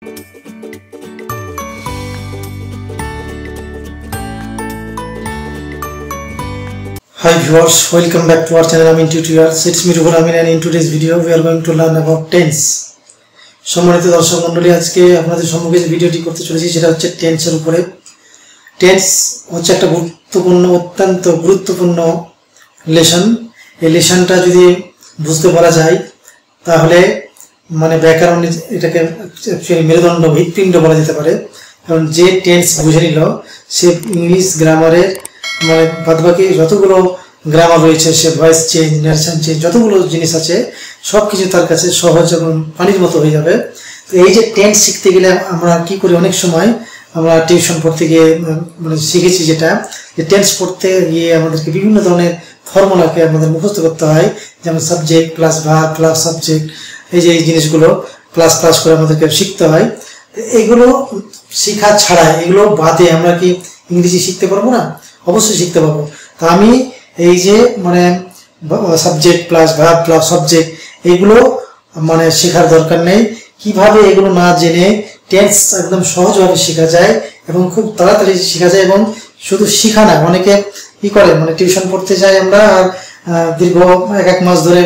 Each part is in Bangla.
Hi viewers, welcome back to our channel Amin Tutorials. It's me Ruhul Amin, and in today's video we are going to learn about tense. সম্মানিত দর্শক মণ্ডলী, আজকে আপনাদের সম্মুখে যে ভিডিওটি করতে চলেছি সেটা হচ্ছে টেন্সের উপরে। টেন্স হচ্ছে একটা অত্যন্ত গুরুত্বপূর্ণ লেসন। এই লেসনটা যদি বুঝতে পারা যায় তাহলে মানে ব্যাকরণে এটাকে অ্যাকচুয়ালি মেরুদণ্ড হৃৎপিণ্ড বলা যেতে পারে। কারণ যে টেন্স বুঝে নিল সে ইংলিশ গ্রামারের মানে বাদবাকি যতগুলো গ্রামার রয়েছে, সে ভয়েস চেঞ্জ, ন্যারেশন চেঞ্জ, যতগুলো জিনিস আছে সব কিছু তার কাছে সহজ এবং পানির মতো হয়ে যাবে। তো এই যে টেন্স শিখতে গেলে আমরা কি করি, অনেক সময় আমরা টিউশন পড়তে গিয়ে মানে শিখেছি যেটা যে টেন্স পড়তে গিয়ে আমাদেরকে বিভিন্ন ধরনের ফর্মুলাকে আমাদের মুখস্থ করতে হয়, যেমন subject plus verb plus subject, এই যে এই জিনিসগুলো প্লাস প্লাস করে আমাদেরকে শিখতে হয়। এগুলো শেখা ছাড়া, এগুলো বাদে আমরা কি ইংরেজি শিখতে পারবো না? অবশ্যই শিখতে পারবো। তা আমি এই যে মানে subject plus verb plus subject এগুলো মানে শেখার দরকার নেই। কিভাবে এগুলো না জেনে টেন্স একদম সহজভাবে শেখা যায় এবং খুব তাড়াতাড়ি শেখা যায়। এবং শুধু শেখা না, অনেকে কি করে মানে টিউশন পড়তে যাই আমরা আর দীর্ঘ এক মাস ধরে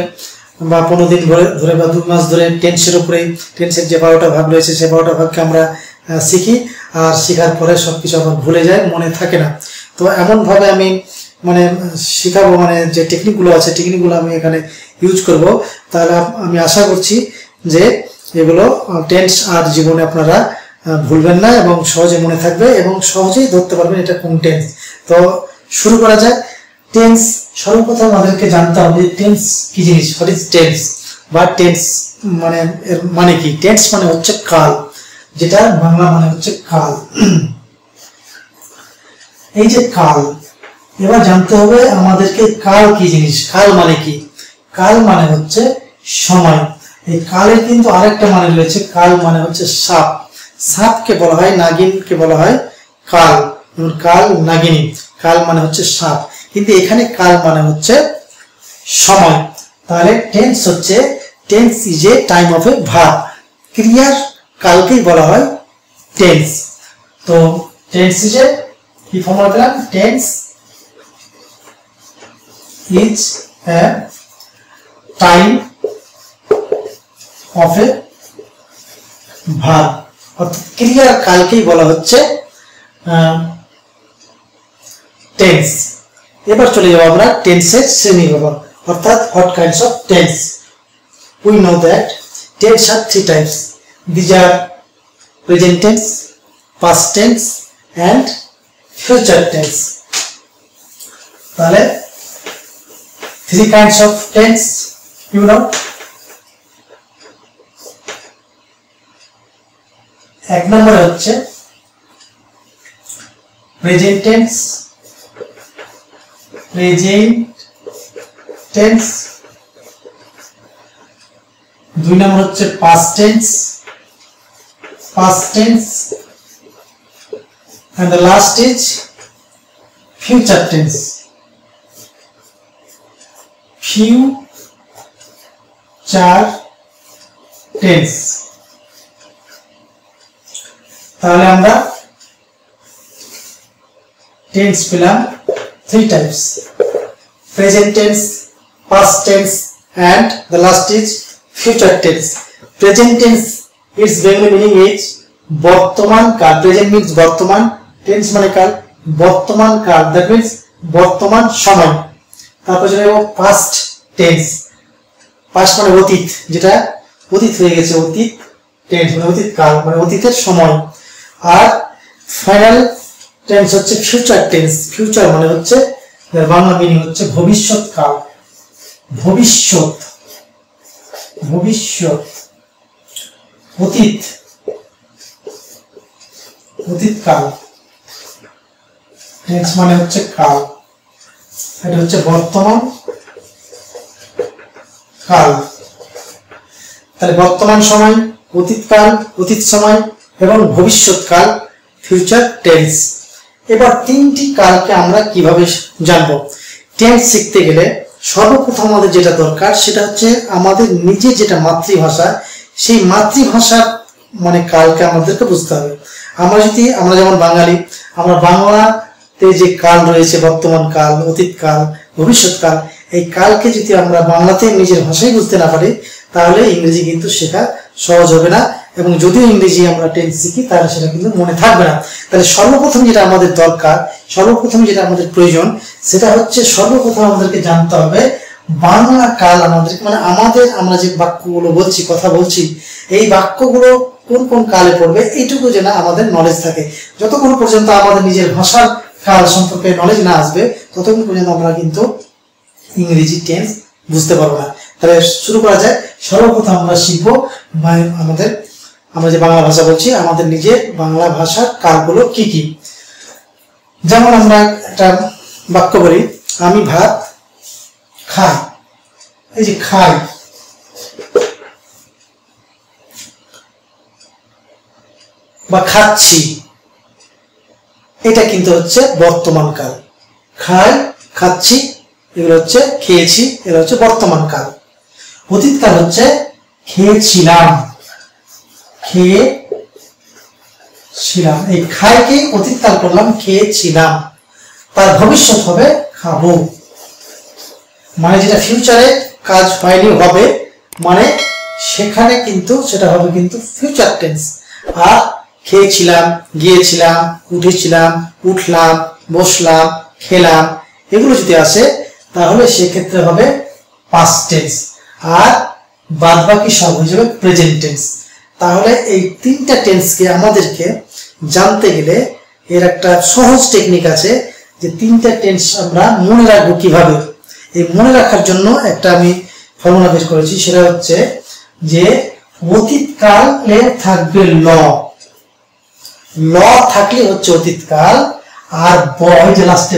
বা 15 দিন ধরে বা 2 মাস ধরে টেন্সের উপরে, টেন্সের যে 12টা ভাগ রয়েছে সেই 12টা ভাগকে আমরা শিখি, আর শেখার পরে সবকিছু আবার ভুলে যায়, মনে থাকে না। তো এমনভাবে আমি মানে শেখাবো, মানে যে টেকনিকগুলো আছে টেকনিকগুলো আমি এখানে ইউজ করব। তাহলে আমি আশা করছি যে এগুলো টেন্স আর জীবনে আপনারা ভুলবেন না এবং সহজে মনে থাকবে এবং সহজেই ধরতে পারবেন এটা কোন টেন্স। তো শুরু করা যায়। টেন্স সর্বপ্রথম আমাদেরকে জানতে হবে টেন্স কি জিনিস, হোয়াট ইজ টেন্স বা টেন্স মানে এর মানে কি। টেন্স মানে হচ্ছে কাল, যেটা বাংলা মানে হচ্ছে কাল। এই যে কাল, এবার জানতে হবে আমাদেরকে কাল কি জিনিস, কাল মানে কি। কাল মানে হচ্ছে সময়। এই কালের কিন্তু আরেকটা মানে রয়েছে, কাল মানে হচ্ছে সাপ। সাপকে বলা হয়, নাগিনকে বলা হয় কাল। কাল নাগিনী, কাল মানে হচ্ছে সাপ, কিন্তু এখানে কাল মানে হচ্ছে সময়। তাহলে টেন্স হচ্ছে, tense is a time of A verb. ক্রিয়ার কালকেই বলা হয় টেন্স। তো টেন্স ইজ এ কি ফর্মুলা পেলাম, tense is a time of A verb, অর্থাৎ ক্রিয়ার কালকেই বলা হচ্ছে টেন্স। এবার চলে যাবো আমরা টেন্সের শ্রেণী বিভাগ, অর্থাৎ what kinds of tense. We know that tense are 3 types. These are present tense, past tense and future tense. তাহলে 3 kinds of tense you know. এক নম্বরে হচ্ছে প্রেজেন্ট টেন্স, প্রেজেন্ট টেন্স। 2 নম্বর হচ্ছে past tense, past tense. And the last is future tense, future tense. তাহলে আমরা টেন্স পেলাম 3 types: present tense, past tense and the last is future tense. Present tense, its Bengali meaning is বর্তমান কাল। প্রেজেন্ট মিন্স বর্তমান, টেন্স মানে কাল, বর্তমান কাল, দ্যাট মিন্স বর্তমান সময়। তারপর চলে যাবো পাস্ট টেন্স। পাস্ট মানে অতীত, যেটা অতীত হয়ে গেছে, অতীত টেন্স মানে অতীত কাল, মানে অতীতের সময়। আর ফাইনাল টেন্স হচ্ছে ফিউচার টেন্স। ফিউচার মানে হচ্ছে বাংলা মিনিং হচ্ছে ভবিষ্যৎ কাল, ভবিষ্যৎ, ভবিষ্যৎ, অতীত, অতীত কাল। টেন্স মানে হচ্ছে কাল, এটা হচ্ছে বর্তমান কাল। তাহলে বর্তমান সময়, অতীত কাল, অতীত সময় এবং ভবিষ্যৎ কাল, ফিউচার টেন্স। এবার 3টি কালকে আমরা কিভাবে জানবো? টেন্স শিখতে গেলে সর্বপ্রথম আমাদের যেটা দরকার সেটা হচ্ছে আমাদের নিজের যেটা মাতৃভাষা, সেই মাতৃভাষার মানে কালকে আমাদেরকে বুঝতে হবে। আমরা যেমন বাঙালি, আমরা বাংলাতে যে কাল রয়েছে, বর্তমান কাল, অতীত কাল, ভবিষ্যৎ কাল, এই কালকে যদি আমরা বাংলাতে নিজের ভাষায় বুঝতে না পারি তাহলে ইংরেজি কিন্তু শেখা সহজ হবে না, এবং যদিও ইংরেজি আমরা টেন্স শিখি তাহলে সেটা কিন্তু মনে থাকবে না। তাহলে সর্বপ্রথম যেটা আমাদের দরকার, সর্বপ্রথম যেটা আমাদের প্রয়োজন, সেটা হচ্ছে সর্বপ্রথম আমাদেরকে জানতে হবে বাংলা কাল আমাদের, মানে আমরা যে বাক্যগুলো বলছি, কথা বলছি, এই বাক্যগুলো কোন কোন কালে পড়বে এইটুকু যেন আমাদের নলেজ থাকে। যতক্ষণ পর্যন্ত আমাদের নিজের ভাষার কাল সম্পর্কে নলেজ না আসবে ততক্ষণ পর্যন্ত আমরা কিন্তু ইংরেজি টেন্স বুঝতে পারবো না। তাহলে শুরু করা যায়। সর্বপ্রথম আমরা শিখবো আমরা যে বাংলা ভাষা বলছি, আমাদের নিজের বাংলা ভাষার কালগুলো কি কি। যেমন আমরা একটা বাক্য বলি, আমি ভাত খাই। এই যে খাই, বা খাচ্ছি, এটা কিন্তু হচ্ছে বর্তমান কাল। খাই, খাচ্ছি, এগুলো হচ্ছে খেয়েছি, এগুলো হচ্ছে বর্তমান কাল। অতীত কাল হচ্ছে খেয়েছিলাম, খেয়েছিলাম। এই খাইকে অতীত কাল করলাম খেয়েছিলাম, তার ভবিষ্যৎ হবে খাবো। মানে যেটা ফিউচারে কাজ হয়নি হবে, মানে সেখানে কিন্তু সেটা হবে কিন্তু ফিউচার টেন্স। আর খেয়েছিলাম, গিয়েছিলাম, উঠেছিলাম, উঠলাম, বসলাম, খেলাম, এগুলো যদি আসে তাহলে সেক্ষেত্রে হবে পাস্ট টেন্স, আর বাদ বাকি সব হয়ে যাবে প্রেজেন্ট টেন্স। তাহলে এই তিনটা টেন্সকে আমাদেরকে জানতে গেলে এর একটা সহজ টেকনিক আছে, যে তিনটা টেন্স আমরা মনে রাখবো কিভাবে। এই মনে রাখার জন্য একটা আমি ফর্মুলা বের করেছি, সেটা হচ্ছে যে অতীতকালে থাকবে ল, ল থাকলে হচ্ছে অতীতকাল, আর ব যে লাস্টে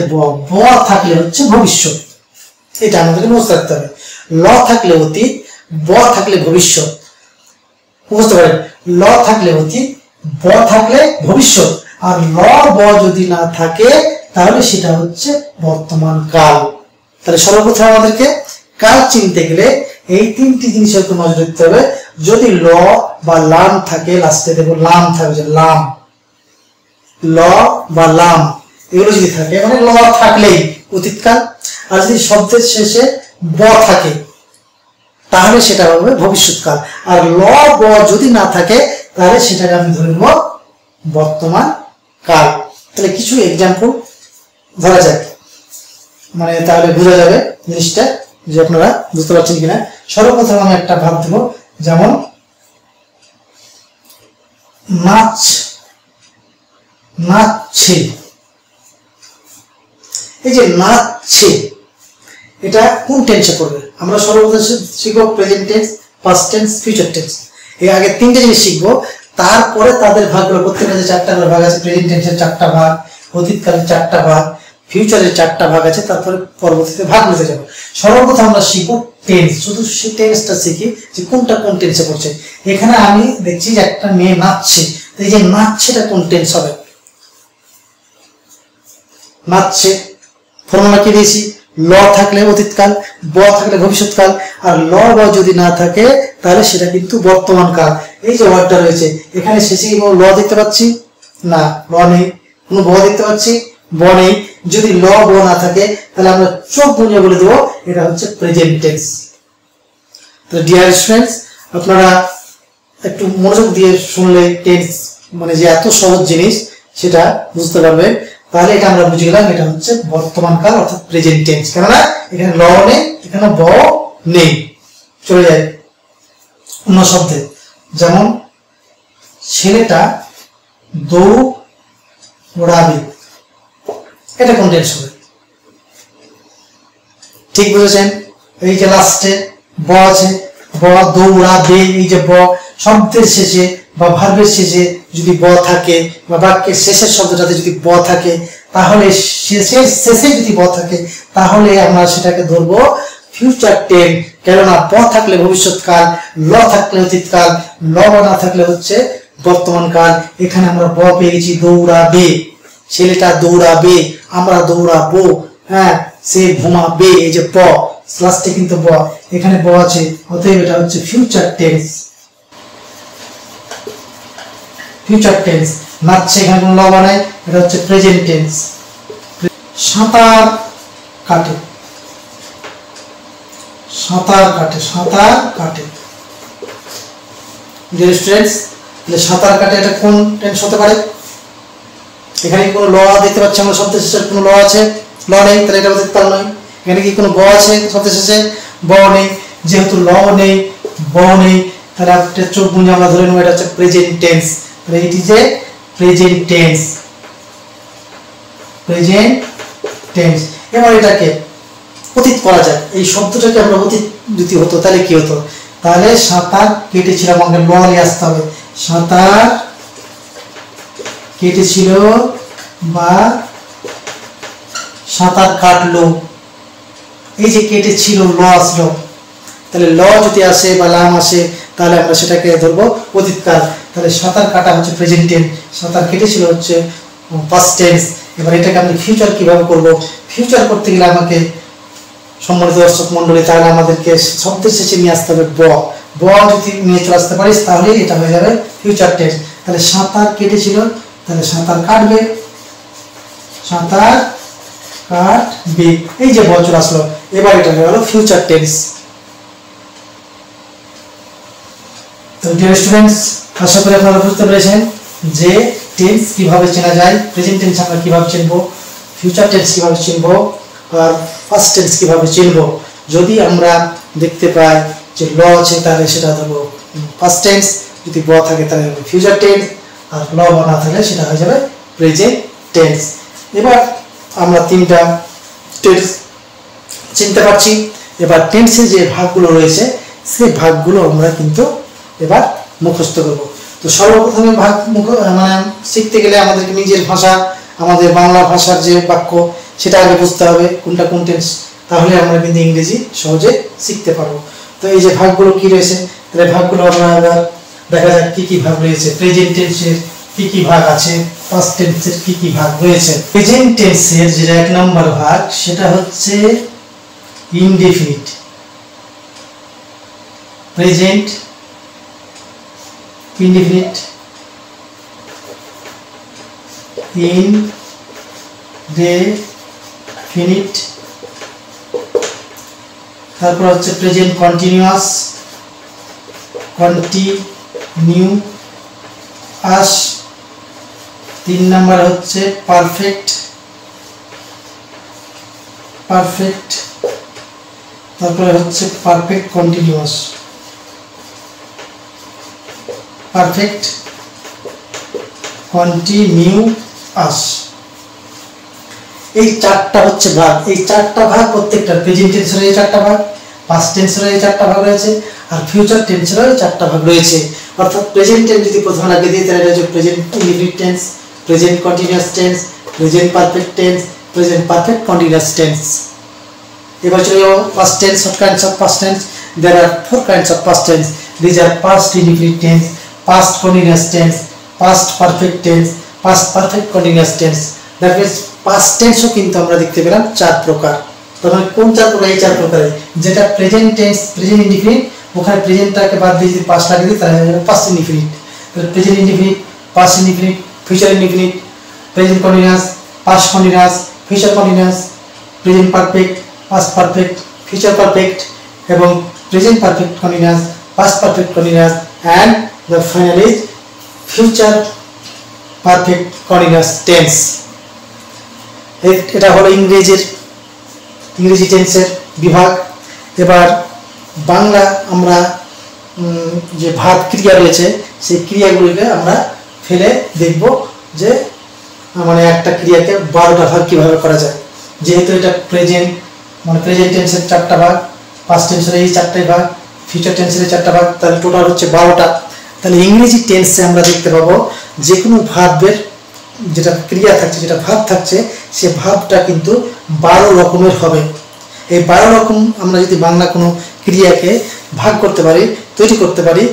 ব থাকলে হচ্ছে ভবিষ্যৎ। এটা আমাদেরকে বুঝতে রাখতে হবে। ল থাকলে অতীত, ব থাকলে ভবিষ্যৎ। বুঝতে পারেন, ল থাকলে অতীত, ব থাকলে ভবিষ্যৎ, আর ল ব যদি না থাকে তাহলে সেটা হচ্ছে বর্তমান কাল। তাহলে সর্বপ্রথম আমাদেরকে কাল চিনতে গেলে এই তিনটি জিনিসের উপর নজর দিতে হবে। যদি ল বা লাম থাকে, লাস্টে দেখো লাম থাকবে, লাম, ল বা লাম এগুলো যদি থাকে, মানে ল থাকলেই অতীতকাল, আর যদি শব্দের শেষে ব থাকে তাহলে সেটা হবে ভবিষ্যৎকাল, আর ল ব যদি না থাকে তাহলে সেটাকে আমি ধরে নেব বর্তমান কাল। তাহলে কিছু এক্সাম্পল ধরা যাক, মানে তাহলে বোঝা যাবে জিনিসটা যে আপনারা বুঝতে পারছেন কিনা। সর্বপ্রথম আমি একটা ভাব দেব, যেমন নাচ, নাচছে। এই যে নাচছে, এটা কোন টেন্সে পড়বে? আমরা সর্বপ্রথম শিখবো present tense, past tense, future tense. এই আগে তিনটে জিনিস শিখবো, তারপরে তাদের ভাগগুলো, প্রত্যেকটা যে চারটা করে ভাগ আছে, প্রেজেন্ট টেন্সের চারটা ভাগ, অতীতকালের চারটা ভাগ, ফিউচারের চারটা ভাগ আছে, তারপরে পরবর্তীতে ভাগ নিতে যাবো। সর্বপ্রথম আমরা শিখবো টেন্স, শুধু সেই টেন্সটা শিখি যে কোনটা কোন টেন্সে পড়ছে। এখানে আমি দেখছি যে একটা মেয়ে নাচছে, এই যে নাচছেটা কোন টেন্স হবে? নাচছে ফর্মুলা কি দিয়েছি, ল থাকলে অতীতকাল, ব থাকলে ভবিষ্যৎকাল, আর ল ব যদি না থাকে তাহলে সেটা কিন্তু বর্তমান কাল। এই যে ওয়ার্ডটা রয়েছে এখানে শেষে কি ল দেখতে পাচ্ছি? না, ল নেই। কোনো ব দেখতে পাচ্ছি? ব নেই। যদি ল ব না থাকে তাহলে আমরা চোখ বুঝে বলে দেবো এটা হচ্ছে প্রেজেন্ট টেন্স। তো ডিয়ার স্টুডেন্টস, আপনারা একটু মনোযোগ দিয়ে শুনলে টেন্স মানে যে এত সহজ জিনিস সেটা বুঝতে পারবেন। তাহলে এটা আমরা বুঝে গেলাম এটা হচ্ছে বর্তমান কাল অর্থাৎ প্রেজেন্ট টেন্স, কেননা এখানে ল নেই, এখানে ব নেই। চলে যায় অন্য শব্দে, যেমন ছেলেটা দৌড়াবে, এটা কোন টেন্স হবে? ঠিক বুঝেছেন? এই যে লাস্টে ব আছে, ব দৌড়াবে, এই যে ব শব্দের শেষে বা ভার্বের শেষে যদি ব থাকে, বা বাক্যের শেষের শব্দটাতে যদি ব থাকে, তাহলে শেষে যদি ব থাকে তাহলে আমরা সেটাকে ধরবো ফিউচার টেন্স, কেননা ব থাকলে ভবিষ্যৎকাল, ল থাকলে অতীতকাল, ল না থাকলে হচ্ছে বর্তমান কাল। এখানে আমরা ব পেয়েছি, দৌড়াবে, ছেলেটা দৌড়াবে, আমরা দৌড়াবো, হ্যাঁ সে ঘুমাবে, এই যে ব লাস্টে কিন্তু ব, এখানে ব আছে, অতএব এটা হচ্ছে ফিউচার টেন্স। Future tense. নাচছে, এখানে কোনো ল বানায়, এটা হচ্ছে প্রেজেন্ট টেন্স। সাঁতার কাটে, সাঁতার কাটে, সাঁতার কাটে। ডিয়ার স্টুডেন্টস, তাহলে সাঁতার কাটে এটা কোন টেন্স হতে পারে? এখানে কি কোনো ল দেখতে পাচ্ছি আমরা? শব্দের শেষে কোনো ল আছে? ল নেই, তাহলে এটা দেখতে পারো নয়। এখানে কি কোনো ব আছে শব্দের শেষে? ব নেই। যেহেতু ল নেই, ব নেই, তাহলে একটা চোখ বুঝে আমরা ধরে নেব এটা হচ্ছে প্রেজেন্ট টেন্স। তাহলে এটি যে প্রেজেন্ট টেন্স, প্রেজেন্ট টেন্স। এবার এটাকে অতীত করা যায়। এই শব্দটাকে আমরা অতীত যদি হতো তাহলে কি হতো? তাহলে সাঁতার কেটেছিল, আমাকে ল নিয়ে আসতে হবে। সাঁতার কেটেছিল বা সাঁতার কাটলো। এই যে কেটেছিল, ল আসলো, তাহলে ল যদি আসে বা লাম আসে তাহলে আমরা সেটাকে ধরবো অতীতকাল। তাহলে সাঁতার কাটা হচ্ছে প্রেজেন্ট টেন্স, সাঁতার কেটেছিল হচ্ছে পাস্ট টেন্স। এবার এটাকে আমি ফিউচার কিভাবে করব? ফিউচার করতে গেলে আমাকে সম্মানিত দর্শক মন্ডলী, তাহলে আমাদেরকে শব্দের শেষে নিয়ে আসতে হবে ব। ব যদি নিয়ে চলে আসতে পারিস তাহলে এটা হয়ে যাবে ফিউচার টেন্স। তাহলে সাঁতার কেটেছিল, তাহলে সাঁতার কাটবে, সাঁতার কাটবে, এই যে বছর আসলো। এবার এটা হয়ে গেল ফিউচার টেন্স। তো ডিয়ার স্টুডেন্টস, আশা করি আপনারা বুঝতে পেরেছেন যে টেন্স কিভাবে চেনা যায়, প্রেজেন্ট টেন্স আমরা কিভাবে চিনবো, ফিউচার টেন্স কিভাবে চিনবো, আর পাস্ট টেন্স কিভাবে চিনবো। যদি আমরা দেখতে পাই যে ল আছে তাহলে সেটা ধরবো পাস্ট টেন্স, যদি ব থাকে তাহলে ফিউচার টেন্স, আর ল না থাকলে সেটা হয়ে যাবে প্রেজেন্ট টেন্স। এবার আমরা তিনটা টেন্স চিনতে পারছি। এবার টেন্সের যে ভাগগুলো রয়েছে সেই ভাগগুলো আমরা কিন্তু এবার মুখস্থ করব। তো সর্বপ্রথমে ভাগ মানে শিখতে গেলে আমাদেরকে নিজের ভাষা, আমাদের বাংলা ভাষার যে বাক্য সেটা আগে বুঝতে হবে কোনটা কোন টেন্স, তাহলে আমরা কিন্তু ইংরেজি সহজে শিখতে পারবো। তো এই যে ভাগগুলো কি রয়েছে, তাহলে ভাগগুলো আমরা এবার দেখা যাক কি কি ভাগ রয়েছে। প্রেজেন্ট টেন্সের কি কি ভাগ আছে, পাস্ট টেন্সের কি কি ভাগ রয়েছে। প্রেজেন্ট টেন্সের যেটা 1 নম্বর ভাগ সেটা হচ্ছে ইনডেফিনিট। Present indefinite, indefinite. তারপর হচ্ছে প্রেজেন্ট কন্টিনিউয়াস, কন্টিনিউয়াস। 3 নম্বর হচ্ছে পারফেক্ট, পারফেক্ট। তারপরে হচ্ছে পারফেক্ট কন্টিনিউয়াস, পারফেক্ট কন্টিনিউয়াস। এই চারটা হচ্ছে ভাগ। এই চারটা ভাগ প্রত্যেকটা প্রেজেন্ট টেন্সের এই চারটা ভাগ, পাস্ট টেন্সের এই চারটা ভাগ রয়েছে, আর ফিউচার টেন্সের এই চারটা ভাগ রয়েছে। অর্থাৎ প্রেজেন্ট টেন্স যদি প্রথমে লাগিয়ে দিই তাহলে এটা হচ্ছে present indefinite tense, present continuous tense, present perfect tense, present perfect continuous tense. এবার চলে যাবো past tense. What kinds of past tense? There are 4 kinds of past tense. These are past indefinite tense, past continuous tense, past perfect tense, past perfect continuous tense. That means past tense ও কিন্তু আমরা দেখতে পেলাম 4 প্রকার। তখন কোন 4 প্রকার? এই 4 প্রকারে যেটা প্রেজেন্ট টেন্স, প্রেজেন্ট ইনডিফিনিট, ওখানে প্রেজেন্টটাকে বাদ দিয়ে যদি পাস্ট লাগিয়ে দিই তাহলে পাস্ট ইনডিফিনিট। তাহলে present indefinite, past indefinite, future indefinite, present continuous, past continuous, future continuous, present perfect, past perfect, future perfect, এবং present perfect continuous, past perfect continuous, and the final is future perfect continuous tense. এটা হলো ইংরেজি টেন্সের বিভাগ। এবার বাংলা আমরা যে ভাগ ক্রিয়া রয়েছে সেই ক্রিয়াগুলিকে আমরা ফেলে দেখব যে মানে একটা ক্রিয়াকে 12টা ভাগ কিভাবে করা যায়। যেহেতু এটা প্রেজেন্ট মানে প্রেজেন্ট টেন্সের 4টা ভাগ, পাস্ট টেন্সের এই 4টাই ভাগ, ফিউচার টেন্সের 4টা ভাগ, তাহলে টোটাল হচ্ছে 12টা। তাহলে ইংরেজি টেন্সে আমরা দেখতে পাবো যে কোনো ভার্বের যেটা ক্রিয়া থাকছে, যেটা ভাব থাকছে, সে ভাবটা কিন্তু 12 রকমের হবে। এই 12 রকম আমরা যদি বাংলা কোনো ক্রিয়াকে ভাগ করতে পারি, তৈরি করতে পারি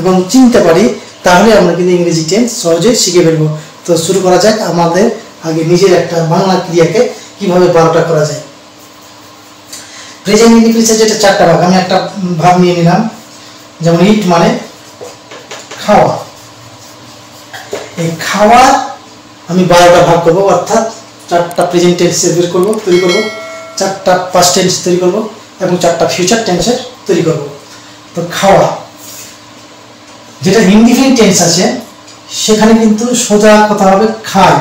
এবং চিনতে পারি, তাহলে আমরা কিন্তু ইংরেজি টেন্স সহজে শিখে ফেলবো। তো শুরু করা যাক আমাদের আগে নিজের একটা বাংলা ক্রিয়াকে কিভাবে 12টা করা যায়। প্রেজেন্ট ইনডিফিনিটের যেটা 4টা ভাগ, আমি একটা ভাব নিয়ে নিলাম, যেমন ইট মানে খাওয়া। এই খাওয়ার আমি 12টা ভাগ করব, অর্থাৎ 4টা প্রেজেন্ট টেন্স বের করব, তৈরি করব, 4টা পাস্ট টেন্স তৈরি করব এবং 4টা ফিউচার টেন্সের তৈরি করব। তো খাওয়া যেটা ইনডিফিনিট টেন্স আছে সেখানে কিন্তু সোজা কথা হবে খাই।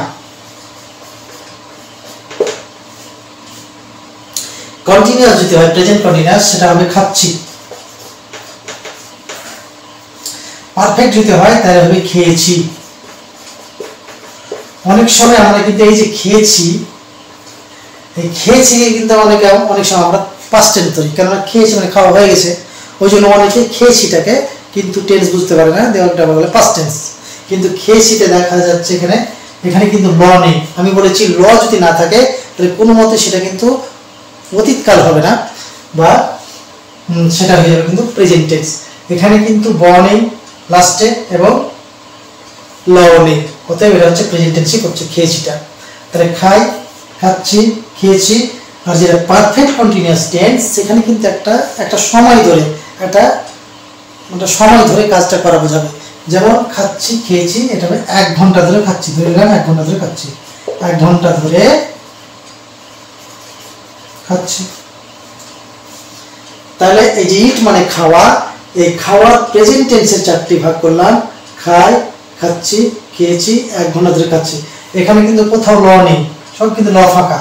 কন্টিনিউয়াস যদি হয় প্রেজেন্ট কন্টিনিউয়াস সেটা হবে খাচ্ছি। পারফেক্ট যদি হয় তাহলে হবে খেয়েছি। অনেক সময় আমরা কিন্তু এই যে খেয়েছি, এই খেয়েছি কিন্তু অনেক সময় আমরা পাস্ট টেন্স ধরি, কেননা খেয়েছি মানে খাওয়া হয়ে গেছে, ওই জন্য অনেকে খেয়েছিটাকে কিন্তু টেন্স বুঝতে পারে না, দেওয়াটা বলে পাস্ট টেন্স। কিন্তু খেয়েছিতে দেখা যাচ্ছে এখানে কিন্তু ল নেই। আমি বলেছি ল যদি না থাকে তাহলে কোনো মতে সেটা কিন্তু অতীতকাল হবে না, বা সেটা হয়ে যাবে কিন্তু প্রেজেন্ট টেন্স। এখানে কিন্তু ব নেই লাস্টে এবং ল নেই, অতএব এটা হচ্ছে প্রেজেন্ট টেন্সই করছে খেয়েছিটা। তাহলে খাই, খাচ্ছি, খেয়েছি। আর যেটা পারফেক্ট কন্টিনিউয়াস টেন্স সেখানে কিন্তু একটা সময় ধরে একটা সময় ধরে কাজটা করা বোঝাবে। যেমন খাচ্ছি, খেয়েছি, এটা হবে 1 ঘন্টা ধরে খাচ্ছি, ধরে নিলাম 1 ঘন্টা ধরে খাচ্ছি, 1 ঘন্টা ধরে খাচ্ছি। তাহলে এই যে ইট মানে খাওয়া, এই খাওয়ার প্রেজেন্ট টেন্সের 4টি ভাগ করলাম, খাই, খাচ্ছি, খেয়েছি, 1 ঘন্টা ধরে খাচ্ছি। এখানে কিন্তু কোথাও ল নেই, সব কিন্তু ল ফাঁকা,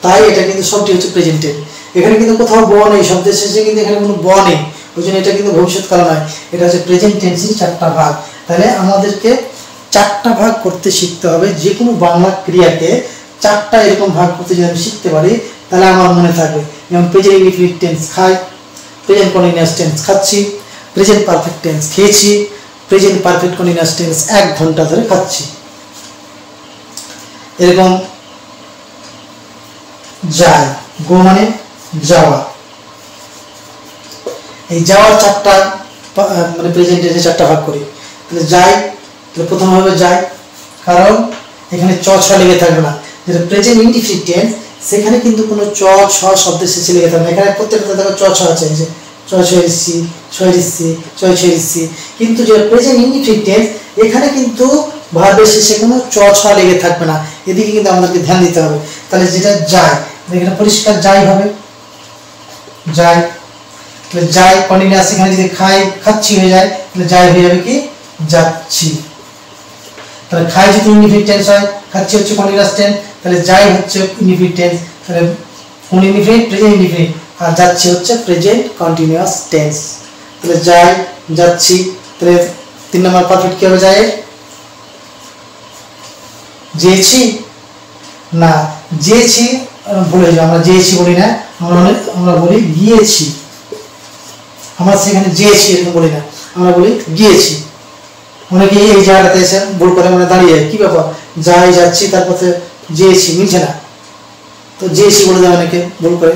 তাই এটা কিন্তু সবটি হচ্ছে প্রেজেন্ট টেন্স। এখানে কিন্তু কোথাও ব নেই, শব্দের শেষে কিন্তু এখানে কোনো ব নেই, ওই জন্য এটা কিন্তু ভবিষ্যৎকাল নয়, এটা হচ্ছে প্রেজেন্ট টেন্সের 4টা ভাগ। তাহলে আমাদেরকে 4টা ভাগ করতে শিখতে হবে। যে কোনো বাংলা ক্রিয়াকে 4টা এরকম ভাগ করতে যদি আমি শিখতে পারি তাহলে আমার মনে থাকবে। যেমন প্রেজেন্ট ইনডিফিনিট টেন্স খাই, প্রেজেন্ট কন্টিনিউয়াস টেন্স খাচ্ছি, প্রেজেন্ট পারফেক্ট টেন্স খেয়েছি, প্রেজেন্ট পারফেক্ট কন্টিনিউয়াস টেন্স 1 ঘন্টা ধরে খাচ্ছি। এরকম যায়, গো মানে যাওয়া, এই যাওয়ার 4টা মানে প্রেজেন্ট টেন্সে 4টা ভাগ করি। তাহলে যাই, তাহলে প্রথম হবে যাই, কারণ এখানে চ ছ লেগে থাকবে না। যেটা প্রেজেন্ট ইনডিফিনিট টেন্স সেখানে কিন্তু কোনো চ ছ শব্দের শেষে লেগে থাকবে না। এখানে প্রত্যেকটা দেখো চ ছ আছে, যে চ ছয়েছি, ছয়েছি, ছয়েছি। কিন্তু যে প্রেজেন্ট ইনডিফিনিট টেন্স এখানে কিন্তু ভার্বের শেষে কোনো চ ছ লেগে থাকবে না, এদিকে কিন্তু আমাদেরকে ধ্যান দিতে হবে। তাহলে যেটা যায়, এখানে পরিষ্কার যাই হবে, যাই। তাহলে যাই কন্টিনিউয়াস, এখানে যদি খাই খাচ্ছি হয়ে যায় তাহলে যাই হয়ে যাবে কি যাচ্ছি। তাহলে খাই যদি ইনডিফিনিট টেন্স হয়, খাচ্ছি হচ্ছে কন্টিনিউয়াস টেন্স, তাহলে যাই হচ্ছে ইনডিফিনিট টেন্স, তাহলে কোন ইনডিফিনিট প্রেজেন্ট ইনডিফিনিট, আর যাচ্ছি হচ্ছে প্রেজেন্ট কন্টিনিউয়াস টেন্স। তাহলে যাই, যাচ্ছি। তাহলে 3 নম্বর পারফেক্ট কি হবে যায়ের? যেছি না, যেছি বলে যাই, আমরা যেছি বলি না, আমরা বলি গিয়েছি। আমরা সেখানে যেছি এরকম বলি না, আমরা বলি গিয়েছি। অনেকে এই জায়গাটাতে এসে ভুল করে মানে দাঁড়িয়ে যায়, কি ব্যাপার যাই যাচ্ছি তারপরে যেছি, মিলছে না, তো যেছি বলে দেয় অনেকে ভুল করে।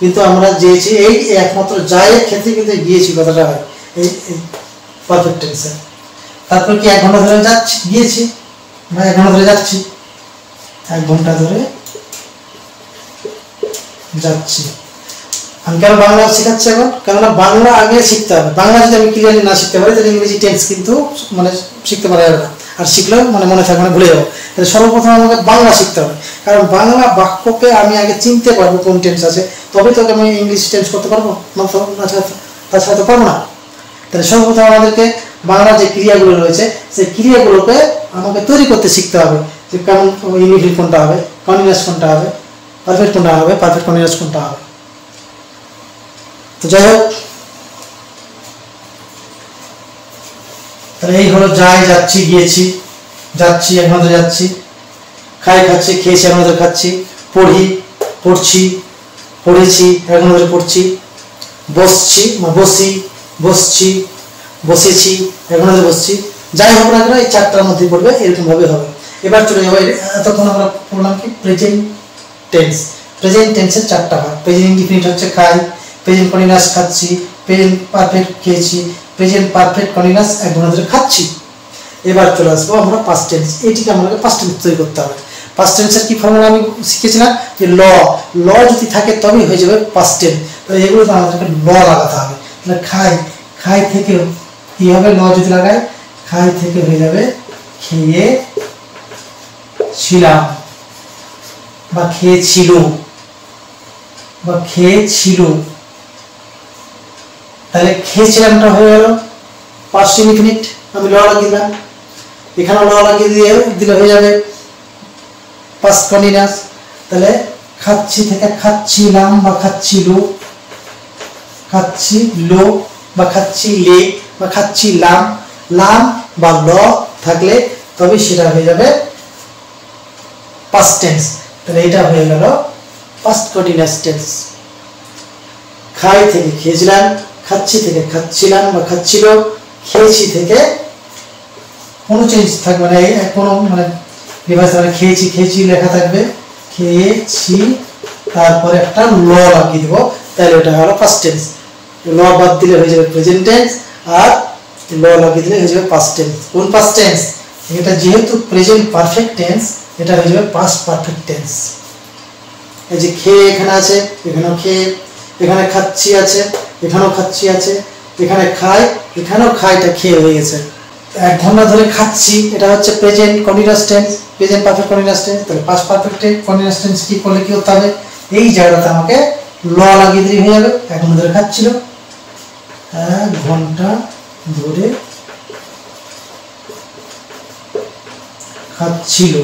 কিন্তু আমরা যেছি এই একমাত্র যাইয়ের ক্ষেত্রে কিন্তু গিয়েছি কথাটা হয় এই পারফেক্ট টেন্সে। তারপর কি 1 ঘন্টা ধরে যাচ্ছি, গিয়েছি বা 1 ঘন্টা ধরে যাচ্ছি, 1 ঘন্টা ধরে যাচ্ছি। আমি কেন বাংলা শেখাচ্ছি এখন? কেননা বাংলা আগে শিখতে হবে। বাংলা যদি আমি ক্লিয়ারলি না শিখতে পারি তাহলে ইংরেজি টেন্স কিন্তু মানে শিখতে পারা যাবে না, আর শিখলেও মানে মনে থাকবে না, ভুলে যাবো। তাহলে সর্বপ্রথম আমাকে বাংলা শিখতে হবে, কারণ বাংলা বাক্যকে আমি আগে চিনতে পারবো কোন টেন্স আছে, তবে তো আমি ইংলিশ টেন্স করতে পারবো, তাছাড়া তো পারবো না। তাহলে সর্বপ্রথম আমাদেরকে বাংলা যে ক্রিয়াগুলো রয়েছে সেই ক্রিয়াগুলোকে আমাকে তৈরি করতে শিখতে হবে, যে কেমন ইনডিফিনিট কোনটা হবে, কন্টিনিউয়াস কোনটা হবে, পারফেক্ট কোনটা হবে, পারফেক্ট কন্টিনিউয়াস কোনটা হবে। তো যাই হোক, তাহলে এই হলো যাই, যাচ্ছি, গিয়েছি, যাচ্ছি, 1 ঘন্টা যাচ্ছি, খাই, খাচ্ছি, খেয়েছি, 1 ঘন্টা খাচ্ছি, পড়ি, পড়ছি, পড়েছি, 1 ঘন্টা পড়ছি, বসছি, বসি, বসছি, বসেছি, 1 ঘন্টা বসছি। যাই হোক না কেন এই 4টার মধ্যে পড়বে, এরকম ভাবে হবে। এবার চলে যাবো, এতক্ষণ আমরা পড়লাম কি প্রেজেন্ট টেন্স। প্রেজেন্ট টেন্সের 4টা ভাগ। প্রেজেন্ট ইনডিফিনিট হচ্ছে খাই, প্রেজেন্ট কন্টিনিউয়াস খাচ্ছি, প্রেজেন্ট পারফেক্ট খেয়েছি, প্রেজেন্ট পারফেক্ট কন্টিনিউয়াস 1 ঘন্টা ধরে খাচ্ছি। এবার চলে আসবো আমরা পাস্ট টেন্স। এইটিকে আমাদেরকে পাস্ট টেন্স তৈরি করতে হবে। পাস্ট টেন্সের কি ফর্মুলা আমি শিখেছিলাম, যে ল যদি থাকে তবেই হয়ে যাবে পাস্ট টেন্স। তাহলে এগুলো আমাদেরকে ল লাগাতে হবে। তাহলে খাই, খাই থেকে কি হবে, ল যদি লাগাই খাই থেকে হয়ে যাবে খেয়েছিলাম বা খেয়েছিল বা খেয়েছিল। তাহলে খেয়েছিলামটা হয়ে গেল পাস্ট ইনডিফিনিট, আমি ল লাগিয়ে দিলাম, এখানে ল লাগিয়ে দিয়ে দিলে হয়ে যাবে পাস্ট কন্টিনিউয়াস। তাহলে খাচ্ছি থেকে খাচ্ছিলাম বা খাচ্ছিল, খাচ্ছিল বা খাচ্ছিলে বা খাচ্ছিলাম, লাম বা ল থাকলে তবে সেটা হয়ে যাবে পাস্ট টেন্স। তাহলে এটা হয়ে গেল পাস্ট কন্টিনিউয়াস টেন্স। খাই থেকে খেয়েছিলাম, খাচ্ছি থেকে খাচ্ছিলাম বা খাচ্ছিল, খেয়েছি থেকে কোনো চেঞ্জ থাকবে না, কোনো মানে রিভার্স মানে খেয়েছি খেয়েছি লেখা থাকবে, খেয়েছি তারপরে একটা ল লাগিয়ে দেবো, তাহলে ওটা হলো পাস্ট টেন্স। ল বাদ দিলে হয়ে যাবে প্রেজেন্ট টেন্স, আর ল লাগিয়ে দিলে হয়ে যাবে পাস্ট টেন্স। কোন পাস্ট টেন্স? এটা যেহেতু প্রেজেন্ট পারফেক্ট টেন্স, এটা হয়ে যাবে পাস্ট পারফেক্ট টেন্স। এই যে খেয়ে এখানে আছে, এখানেও খেয়ে, এখানে খাচ্ছি আছে, এখানেও খাচ্ছি আছে, এখানে খাই, এখানেও খাইটা খেয়ে হয়ে গেছে। 1 ঘন্টা ধরে খাচ্ছি, এটা হচ্ছে present continuous tense, present perfect continuous tense. তাহলে পাস্ট পারফেক্ট কন্টিনিউয়াস টেন্স কি করলে কি করতে হবে? এই জায়গাটাতে আমাকে ল লাগিয়ে দিলে হয়ে যাবে। 1 ঘন্টা ধরে খাচ্ছিল, 1 ঘন্টা ধরে খাচ্ছিল।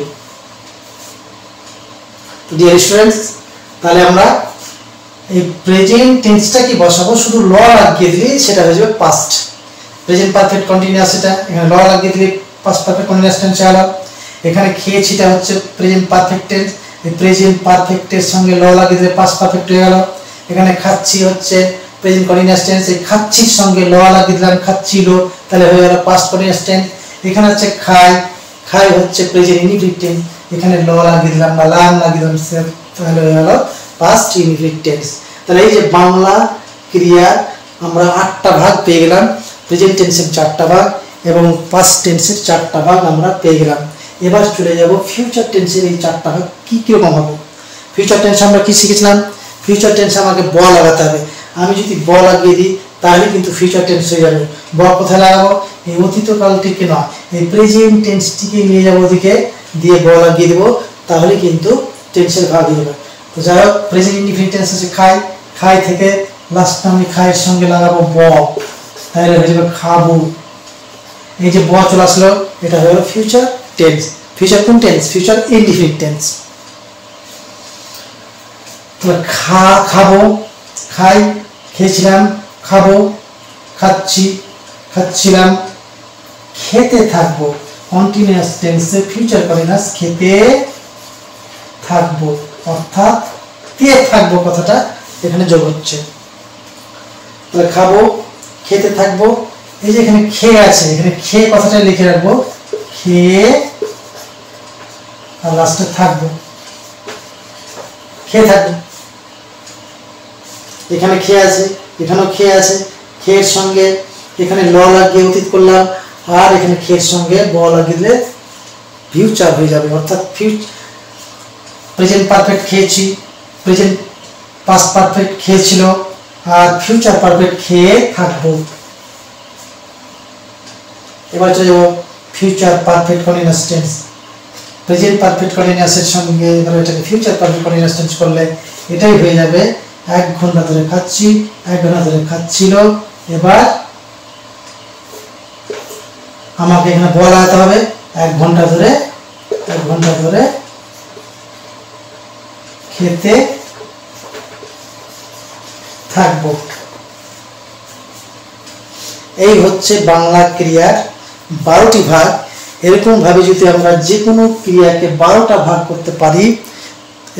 ডিয়ার স্টুডেন্টস, তাহলে আমরা এই প্রেজেন্ট টেন্সটা কি বসাবো, শুধু ল লাগিয়ে দিলে সেটা হয়ে যাবে পাস্ট প্রেজেন্ট পারফেক্ট কন্টিনিউয়াস। এটা এখানে ল লাগিয়ে দিলে পাস্ট পারফেক্ট কন্টিনিউয়াস টেন্স হলো। এখানে খেয়েছিটা হচ্ছে প্রেজেন্ট পারফেক্ট টেন্স, এই প্রেজেন্ট পারফেক্টের সঙ্গে ল লাগিয়ে দিলে পাস্ট পারফেক্ট হয়ে গেল। এখানে খাচ্ছি হচ্ছে প্রেজেন্ট কন্টিনিউয়াস টেন্স, এই খাচ্ছির সঙ্গে ল লাগিয়ে দিলাম খাচ্ছিল, তাহলে হয়ে গেল পাস্ট কন্টিনিউয়াস টেন্স। এখানে হচ্ছে খাই, খাই হচ্ছে প্রেজেন্ট ইনডিফিনিট টেন্স, এখানে ল লাগিয়ে দিলাম বা লাম লাগিয়ে দিলাম, তাহলে হয়ে গেল পাস্ট ইনডিফিনিট টেন্স। তাহলে এই যে বাংলা ক্রিয়ার আমরা 8টা ভাগ পেয়ে গেলাম, প্রেজেন্ট টেন্সের 4টা ভাগ এবং পাস্ট টেন্সের 4টা ভাগ আমরা পেয়ে গেলাম। এবার চলে যাব ফিউচার টেন্সের এই 4টা ভাগ কি কিরকম হবে। ফিউচার টেন্স আমরা কি শিখেছিলাম? ফিউচার টেন্সে আমাকে ব লাগাতে হবে। আমি যদি ব লাগিয়ে দিই তাহলে কিন্তু ফিউচার টেন্স হয়ে যাবে। ব কোথায় লাগাবো? এই অতীতকালটিকে নয়, এই প্রেজেন্ট টেন্সটিকে নিয়ে যাবো ওদিকে, দিয়ে ব লাগিয়ে দেবো, তাহলে কিন্তু টেন্সের ভাগ হয়ে যাবে। তো যাই হোক, প্রেজেন্ট ইনডিফিনিট টেন্স আছে খাই, খাই থেকে লাস্টে আমি খাইয়ের সঙ্গে লাগাবো ব, তাহলে হয়ে যাবে খাবো। এই যে ব চলে আসলো, এটা হলো ফিউচার টেন্স। ফিউচার কোন টেন্স? Future indefinite tense. খাবো, খাই, খেয়েছিলাম, খাবো, খাচ্ছি, খাচ্ছিলাম, খেতে থাকবো। কন্টিনিউয়াস টেন্সে ফিউচার কন্টিনিউয়াস খেতে থাকবো, অর্থাৎ তে থাকবো কথাটা এখানে যোগ হচ্ছে। তাহলে খাবো, খেতে থাকবো, এই যে এখানে খেয়ে আছে, এখানে খেয়ে কথাটা লিখে রাখবো, খেয়ে আর লাস্টে থাকবো, খেয়ে থাকবো। এখানে খেয়ে আছে, এখানেও খেয়ে আছে, খেয়ের সঙ্গে এখানে ল লাগিয়ে অতীত করলাম, আর এখানে খেয়ের সঙ্গে ব লাগিয়ে দিলে ফিউচার হয়ে যাবে, অর্থাৎ প্রেজেন্ট পারফেক্ট খেয়েছি, প্রেজেন্ট পাস্ট পারফেক্ট খেয়েছিল, আর ফিউচার পারফেক্ট খেয়ে থাকবো। এবার চলে যাব future perfect continuous tense. Present perfect কন্টিনিউয়াসের সঙ্গে এবার এটাকে ফিউচার পারফেক্ট কন্টিনিউয়াস টেন্স করলে এটাই হয়ে যাবে 1 ঘন্টা ধরে খাচ্ছি, 1 ঘন্টা ধরে খাচ্ছিল। এবার আমাকে এখানে ব লাগাতে হবে, 1 ঘন্টা ধরে, 1 ঘন্টা ধরে খেতে থাকবো। এই হচ্ছে বাংলা ক্রিয়ার 12টি ভাগ। এরকম ভাবে যদি আমরা যে কোনো ক্রিয়াকে 12টা ভাগ করতে পারি,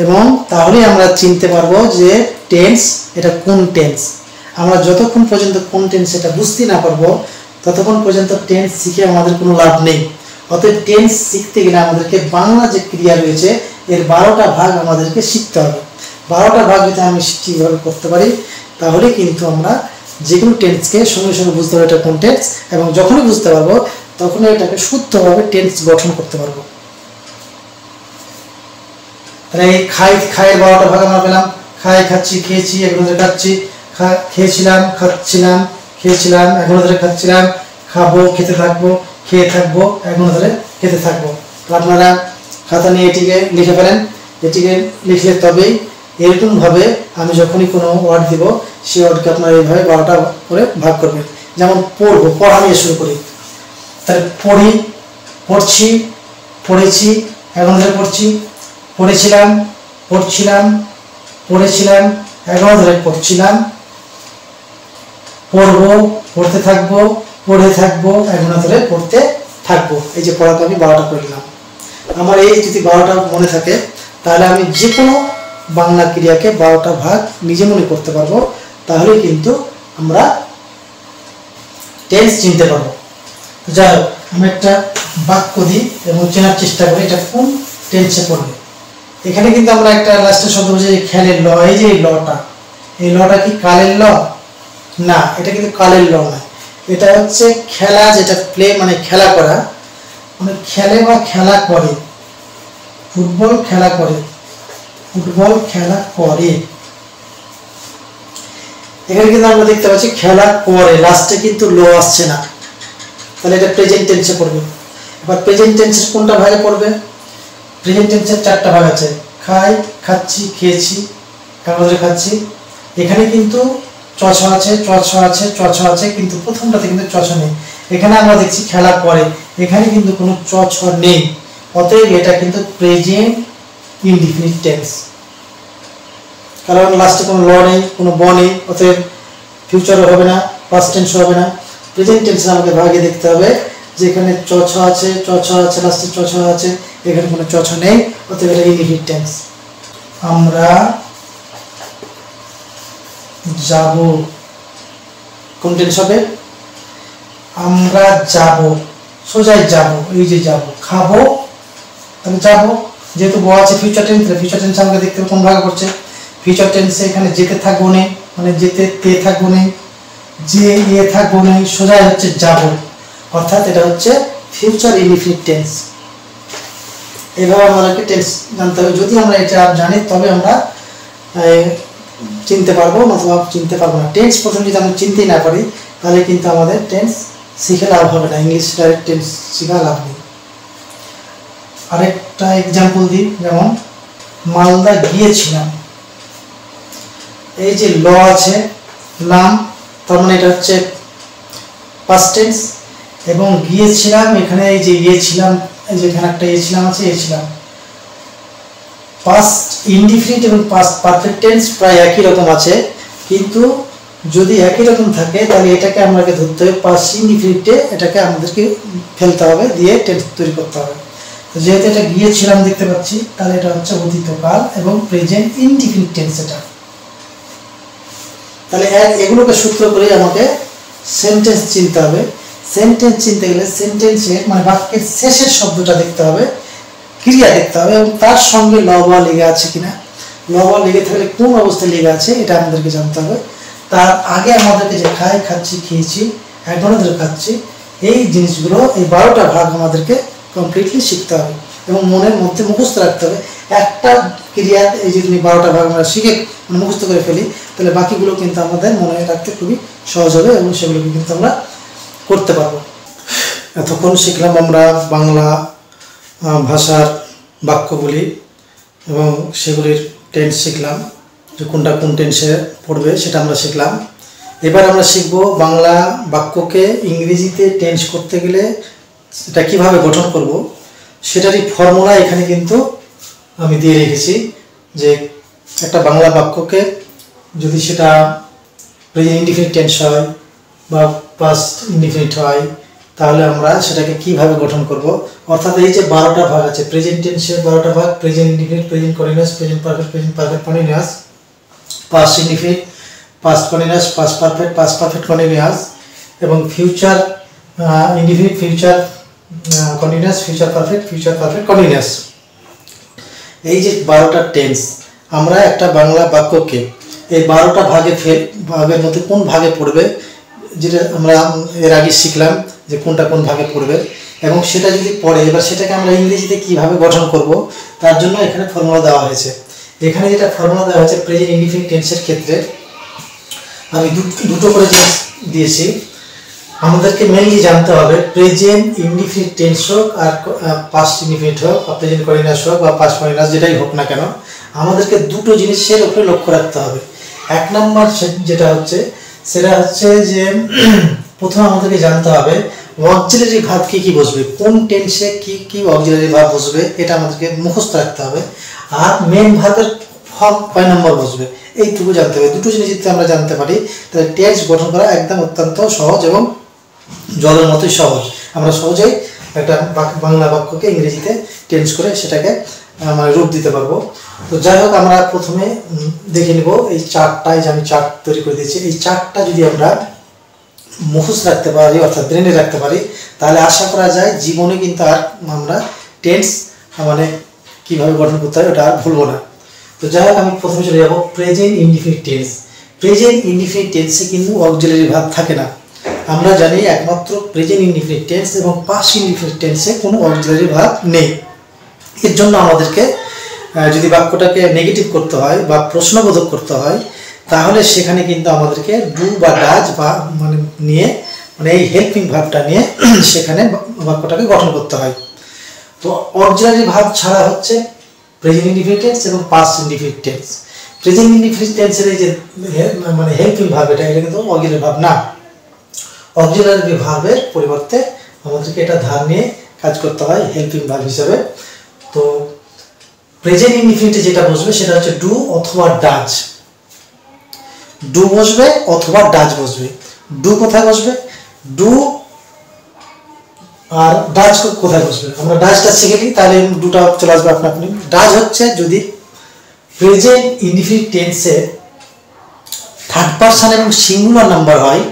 এবং তাহলে আমরা চিনতে পারবো যে টেন্স এটা কোন টেন্স। আমরা যতক্ষণ পর্যন্ত কোন টেন্স এটা বুঝতে না পারবো ততক্ষণ পর্যন্ত টেন্স শিখে আমাদের কোনো লাভ নেই। অতএব টেন্স শিখতে গেলে আমাদেরকে বাংলা যে ক্রিয়া রয়েছে এর 12টা ভাগ আমাদেরকে শিখতে হবে। 12টা ভাগ যদি আমি ঠিকভাবে করতে পারি তাহলে কিন্তু আমরা যে কোনো টেন্সকে সঙ্গে সঙ্গে বুঝতে পারবো এটা কোন টেন্স, এবং যখনই বুঝতে পারবো তখনই এটাকে শুদ্ধভাবে টেন্স গঠন করতে পারবো। তাহলে এই খাইয়ের 12টা ভাগ আমরা পেলাম। খাই, খাচ্ছি, খেয়েছি, 1 ঘন্টা ধরে খাচ্ছি, খেয়েছিলাম, খাচ্ছিলাম, খেয়েছিলাম, 1 ঘন্টা ধরে খাচ্ছিলাম, খাবো, খেতে থাকবো, খেয়ে থাকবো, 1 ঘন্টা ধরে খেতে থাকবো। তো আপনারা খাতা নিয়ে এটিকে লিখে ফেলেন। এটিকে লিখলে তবেই এরকমভাবে আমি যখনই কোনো ওয়ার্ড দিব সেই ওয়ার্ডকে আপনারা এইভাবে 12টা করে ভাগ করবেন। যেমন পড়বো, পড়া নিয়ে শুরু করি। তাহলে পড়ি, পড়ছি, পড়েছি, 1 ঘন্টা ধরে পড়ছি, পড়েছিলাম, পড়ছিলাম, পড়েছিলাম, 1 ঘন্টা ধরে পড়ছিলাম, পড়বো, পড়তে থাকবো, পড়ে থাকবো, 1 ঘন্টা ধরে পড়তে থাকবো। এই যে পড়াটা আমি 12টা করে নিলাম। আমার এই যদি 12টা মনে থাকে তাহলে আমি যে কোনো বাংলা ক্রিয়াকে 12টা ভাগ নিজে মনে করতে পারবো। তাহলেই কিন্তু আমরা টেন্স চিনতে পারবো। যাই হোক, আমি একটা বাক্য দিই এবং চেনার চেষ্টা করি এটা কোন টেন্সে পড়বে। এখানে কিন্তু আমরা একটা লাস্টের শব্দ বলছি যে খেলের ল। এই যে লটা, এই লটা কি কালের ল? না, এটা কিন্তু কালের ল না। এটা হচ্ছে খেলা, যেটা প্লে মানে খেলা করা, মানে খেলে বা খেলা করে। ফুটবল খেলা করে, ফুটবল খেলা করে। এখানে কিন্তু আমরা দেখতে পাচ্ছি খেলা করে, লাস্টে কিন্তু ল আসছে না। তাহলে এটা প্রেজেন্ট টেন্সে পড়বে। এবার প্রেজেন্ট টেন্সের কোনটা ভাগে পড়বে? প্রেজেন্ট টেন্সের 4টা ভাগ আছে। খাই, খাচ্ছি, খেয়েছি, কাগজে খাচ্ছি। এখানে কিন্তু চছ আছে, চছ আছে, চছ আছে, কিন্তু প্রথমটাতে কিন্তু চছ নেই। এখানে আমরা দেখছি খেলা করে, এখানে কিন্তু কোনো চছ নেই। অতএব এটা কিন্তু প্রেজেন্ট ইনডিফিনিট টেন্স, কারণ লাস্টে কোনো ল নেই, কোনো ব নেই। অতএব ফিউচারও হবে না, পাস্ট টেন্সও হবে না। প্রেজেন্ট টেন্সে আমাকে ভাগে দেখতে হবে যে এখানে চছ আছে, চছ আছে, লাস্টে চছ আছে, এখানে কোনো চছ নেই। অতএব এটা ইনডিফিনিট টেন্স। আমরা যাব, কোন টেন্স হবে? আমরা যাব, সোজাই যাব, এই যে যাব। খাবো, তাহলে যাবো, যেহেতু ব আছে ফিউচার টেন্স, ফিউচার টেন্স আমাকে দেখতে হবে কোন ভাগে পড়ছে। ফিউচার টেন্সে এখানে যেতে থাকবো নেই, মানে যেতে তে থাকবো নেই, যে এ থাকবো নেই, সোজাই হচ্ছে যাব। অর্থাৎ এটা হচ্ছে ফিউচার ইনডিফিনিট টেন্স। এভাবে আমাদেরকে টেন্স জানতে হবে। যদি আমরা এটা জানি তবে আমরা চিনতে পারবো, অথবা চিনতে পারবো না। টেন্স প্রথম যদি আমরা চিনতেই না পারি তাহলে কিন্তু আমাদের টেন্স শিখে লাভ হবে না, ইংলিশ ডাইরেক্ট টেন্স শিখা লাভ নেই। আরেকটা এক্সাম্পল দিই, যেমন মালদা গিয়েছিলাম। এই যে ল আছে, লাম, তার মানে এটা হচ্ছে পাস্ট টেন্স। এবং গিয়েছিলাম, এখানে এই যে গিয়েছিলাম, এই যে এখানে একটা ছিলাম আছে, ছিলাম। পাস্ট ইনডিফিনিট এবং পাস্ট পারফেক্ট টেন্স প্রায় একই রকম আছে, কিন্তু যদি একই রকম থাকে তাহলে এটাকে আমাকে ধরতে হবে পাস্ট ইনডিফিনিটে, এটাকে আমাদেরকে ফেলতে হবে, দিয়ে টেন্স তৈরি করতে হবে। যেহেতু এটা গিয়েছিলাম দেখতে পাচ্ছি, তাহলে এটা হচ্ছে অতীতকাল এবং প্রেজেন্ট ইনডিফিনিট টেন্স। এটা তাহলে এগুলোকে সূত্র করে আমাকে সেন্টেন্স চিনতে হবে। সেন্টেন্স চিনতে গেলে সেন্টেন্সের মানে বাক্যের শেষের শব্দটা দেখতে হবে, ক্রিয়া দেখতে হবে, এবং তার সঙ্গে ল বা লেগে আছে কিনা। ল বা লেগে থাকলে কোন অবস্থায় লেগে আছে এটা আমাদেরকে জানতে হবে। তার আগে আমাদেরকে যে খাই, খাচ্ছি, খেয়েছি, 1 ঘন্টা ধরে খাচ্ছি, এই জিনিসগুলো, এই 12টা ভাগ আমাদেরকে কমপ্লিটলি শিখতে হবে এবং মনের মধ্যে মুখস্থ রাখতে হবে। একটা ক্রিয়া এই যে তুমি 12টা ভাগ আমরা শিখে মুখস্থ করে ফেলি, তাহলে বাকিগুলো কিন্তু আমাদের মনে রাখতে খুবই সহজ হবে এবং সেগুলোকে কিন্তু আমরা করতে পারবো। এতক্ষণ শিখলাম আমরা বাংলা ভাষার বাক্যগুলি এবং সেগুলির টেন্স শিখলাম, যে কোনটা কোন টেন্সে পড়বে সেটা আমরা শিখলাম। এবার আমরা শিখব বাংলা বাক্যকে ইংরেজিতে টেন্স করতে গেলে সেটা কীভাবে গঠন করব সেটারই ফর্মুলা এখানে কিন্তু আমি দিয়ে রেখেছি। যে একটা বাংলা বাক্যকে যদি সেটা প্রেজেন্ট ইনডিফিনিট টেন্স হয় বা পাস্ট ইনডিফিনিট হয়, তাহলে আমরা সেটাকে কিভাবে গঠন করব। অর্থাৎ এই যে 12টা ভাগ আছে, প্রেজেন্ট টেন্সের 12টা ভাগ, present indefinite, present continuous, present perfect continuous, past indefinite, past continuous, past perfect continuous, এবং future indefinite, future continuous, future perfect continuous. এই যে 12টা টেন্স, আমরা একটা বাংলা বাক্যকে এই 12টা ভাগের মধ্যে কোন ভাগে পড়বে, যেটা আমরা এর আগে শিখলাম যে কোনটা কোন ভাগে পড়বে, এবং সেটা যদি পড়ে এবার সেটাকে আমরা ইংরেজিতে কিভাবে গঠন করব তার জন্য এখানে ফর্মুলা দেওয়া হয়েছে। এখানে যেটা ফর্মুলা দেওয়া হয়েছে প্রেজেন্ট ইনডিফিনিট টেন্সের ক্ষেত্রে আমি দুটো করে জিনিস দিয়েছি। আমাদেরকে মেইনলি জানতে হবে প্রেজেন্ট ইনডিফিনিট টেন্স হোক আর পাস্ট ইনডিফিনিট হোক বা প্রেজেন্ট কন্টিনিউয়াস হোক বা পাস্ট কন্টিনিউয়াস যেটাই হোক না কেন, আমাদেরকে দুটো জিনিসের উপরে লক্ষ্য রাখতে হবে। এক নম্বর যেটা হচ্ছে সেটা হচ্ছে যে প্রথমে আমাদেরকে জানতে হবে অক্সিলারি ভার্ব কি কি বসবে, কোন টেন্সে কি কি অক্সিলারি ভার্ব বসবে, এটা আমাদেরকে মুখস্থ রাখতে হবে। আর মেন ভার্বের ফর্ম কয় নম্বর বসবে এইটুকু জানতে হবে। দুটো জিনিস যদি আমরা জানতে পারি তাহলে টেন্স গঠন করা একদম অত্যন্ত সহজ এবং জলের মতোই সহজ। আমরা সহজেই একটা বাংলা বাক্যকে ইংরেজিতে টেন্স করে সেটাকে মানে রূপ দিতে পারবো। তো যাই হোক, আমরা প্রথমে দেখে নিব এই চার্টটাই যে আমি চার্ট তৈরি করে দিয়েছি, এই চার্টটা যদি আমরা মুখস্থ রাখতে পারি অর্থাৎ ব্রেনে রাখতে পারি তাহলে আশা করা যায় জীবনে কিন্তু আর আমরা টেন্স মানে কীভাবে গঠন করতে হয় ওটা আর ভুলবো না। তো যাই হোক, আমি প্রথমে চলে যাব present indefinite tense. Present indefinite টেন্সে কিন্তু অক্সিলারি ভার্ব থাকে না। আমরা জানি একমাত্র প্রেজেন্ট ইনডিফিনিট টেন্স এবং পাস্ট ইনডিফিনিট টেন্সে কোনো অক্সিলারি ভার্ব নেই। এর জন্য আমাদেরকে যদি বাক্যটাকে নেগেটিভ করতে হয় বা প্রশ্নবোধক করতে হয় তাহলে সেখানে কিন্তু আমাদেরকে ডু বা ডাজ বা মানে নিয়ে মানে এই হেল্পিং ভার্বটা নিয়ে সেখানে বাক্যটাকে গঠন করতে হয়। তো অক্সিলারি ভার্ব ছাড়া হচ্ছে প্রেজেন্ট ইনডিফিনিট টেন্স এবং past indefinite tense. Present indefinite টেন্সের এই যে মানে হেল্পিং ভার্ব এটা কিন্তু অক্সিলারি ভার্ব না। অক্সিলারি ভার্বের পরিবর্তে আমাদেরকে এটা ধার নিয়ে কাজ করতে হয় হেল্পিং ভার্ব হিসাবে। তো প্রেজেন্ট ইনডিফিনিটে যেটা বসবে সেটা হচ্ছে ডু অথবা ডাজ। ডু বসবে অথবা ডাজ বসবে। ডু কোথায় বসবে, ডু আর ডাজ কোথায় বসবে, আমরা ডাজটা শিখে নিই তাহলে দুটা চলে আসবে আপনা আপনি। ডাজ হচ্ছে যদি প্রেজেন্ট ইনডিফিনিট টেন্সে থার্ড পারসন এবং সিঙ্গুলার নাম্বার হয়,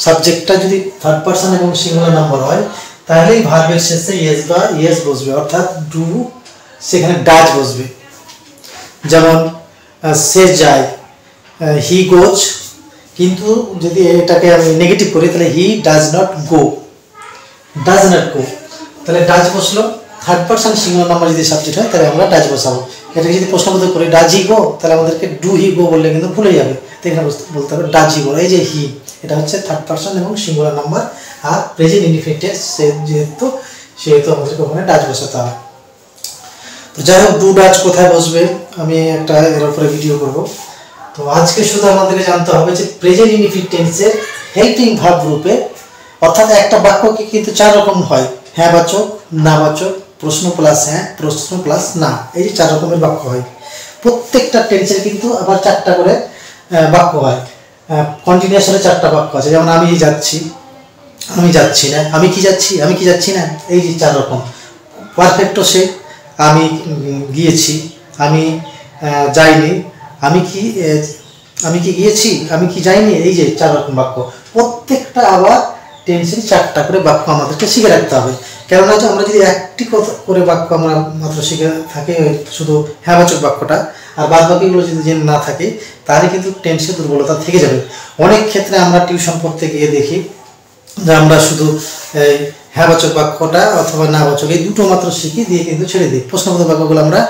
সাবজেক্টটা যদি থার্ড পারসন এবং সিঙ্গুলার নাম্বার হয় তাহলেই ভার্বের শেষে ইয়েস বা ইয়েস বসবে অর্থাৎ ডু সেখানে ডাজ বসবে। যেমন সে যায়, হি গোজ, কিন্তু যদি এটাকে আমি নেগেটিভ করি তাহলে he does not go, does not go, তাহলে ডাজ বসলো। থার্ড পারসন সিঙ্গুলার নাম্বার যদি সাবজেক্ট হয় তাহলে আমরা ডাজ বসাবো। এটাকে যদি প্রশ্নবোধক করি ডাজ হি গো তাহলে আমাদেরকে ডু হি গো বললে কিন্তু ভুলে যাবে, তো এখানে বলতে হবে ডাজ হি গো। এই যে হি এটা হচ্ছে থার্ড পারসন এবং সিঙ্গুলার নাম্বার আর প্রেজেন্ট ইনডিফিনিট টেন্স সেহেতু আমাদেরকে ওখানে ডাজ বসাতে হবে। তো যাই হোক, ডু ডাজ কোথায় বসবে আমি একটা এর উপরে ভিডিও করব। তো আজকে শুধু আমাদেরকে জানতে হবে যে প্রেজেন্ট ইনডিফিনিট টেন্সের হেল্পিং ভার্ব রূপে অর্থাৎ একটা বাক্যকে কিন্তু চার রকম হয়, হ্যাঁ বাচক, না বাচক, প্রশ্ন প্লাস হ্যাঁ, প্রশ্ন প্লাস না, এই যে চার রকমের বাক্য হয়। প্রত্যেকটা টেন্সের কিন্তু আবার চারটা করে বাক্য হয়। কন্টিনিউয়াসে চারটা বাক্য আছে, যেমন আমি যাচ্ছি, আমি যাচ্ছি না, আমি কি যাচ্ছি, আমি কি যাচ্ছি না, এই যে চার রকম। পারফেক্টও সে আমি গিয়েছি, আমি যাইনি, আমি কি গিয়েছি, আমি কি যাইনি, এই যে চার রকম বাক্য। প্রত্যেকটা আবার টেন্সের চারটা করে বাক্য আমাদেরকে শিখে রাখতে হবে। কেননা আমরা যদি একটি করে বাক্য আমরা মাত্র শিখে থাকি শুধু হ্যাঁবাচক বাক্যটা আর বাদ বাকিগুলো যদি জেনে না থাকে তাহলে কিন্তু টেন্সের দুর্বলতা থেকে যাবে। অনেক ক্ষেত্রে আমরা টিউশন পড়তে গিয়ে দেখি যে আমরা শুধু এই হ্যাঁবাচক বাক্যটা অথবা না বাচক এই দুটো মাত্র শিখি দিয়ে কিন্তু ছেড়ে দিই, প্রশ্নবোধক বাক্যগুলো আমরা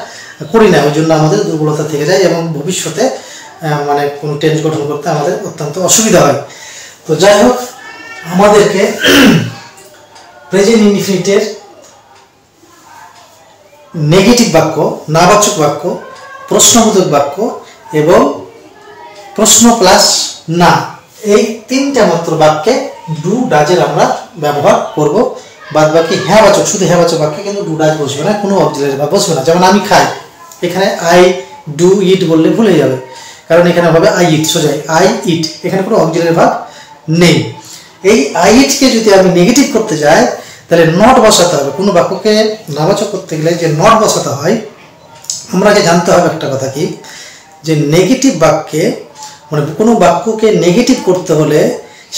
করি না। ওই জন্য আমাদের দুর্বলতা থেকে যায় এবং ভবিষ্যতে মানে কোনো টেন্স গঠন করতে আমাদের অত্যন্ত অসুবিধা হয়। তো যাই হোক, আমাদেরকে প্রেজেন্ট ইনডিফিনিটের নেগেটিভ বাক্য, নাবাচক বাক্য, প্রশ্নবোধক বাক্য এবং প্রশ্ন প্লাস না, এই তিনটা মাত্র বাক্যে ডু ডাজের আমরা ব্যবহার করব। বাদ বাকি হ্যাঁবাচক, শুধু হ্যাঁবাচক বাক্যে কিন্তু ডু ডাজ বসবে না, কোনো অক্সিলারি ভার্ব বসবে না। যেমন আমি খাই, এখানে আই ডু ইট বললে ভুলে যাবে, কারণ এখানে হবে আই ইট, সোজাই আই ইট, এখানে কোনো অক্সিলারি ভার্ব নেই। এই আই ইটকে যদি আমি নেগেটিভ করতে যাই তাহলে নট বসাতে হবে। কোনো বাক্যকে নাবাচক করতে গেলে যে নট বসাতে হয়, আমাকে জানতে হবে একটা কথা কি, যে নেগেটিভ বাক্যে মানে কোনো বাক্যকে নেগেটিভ করতে হলে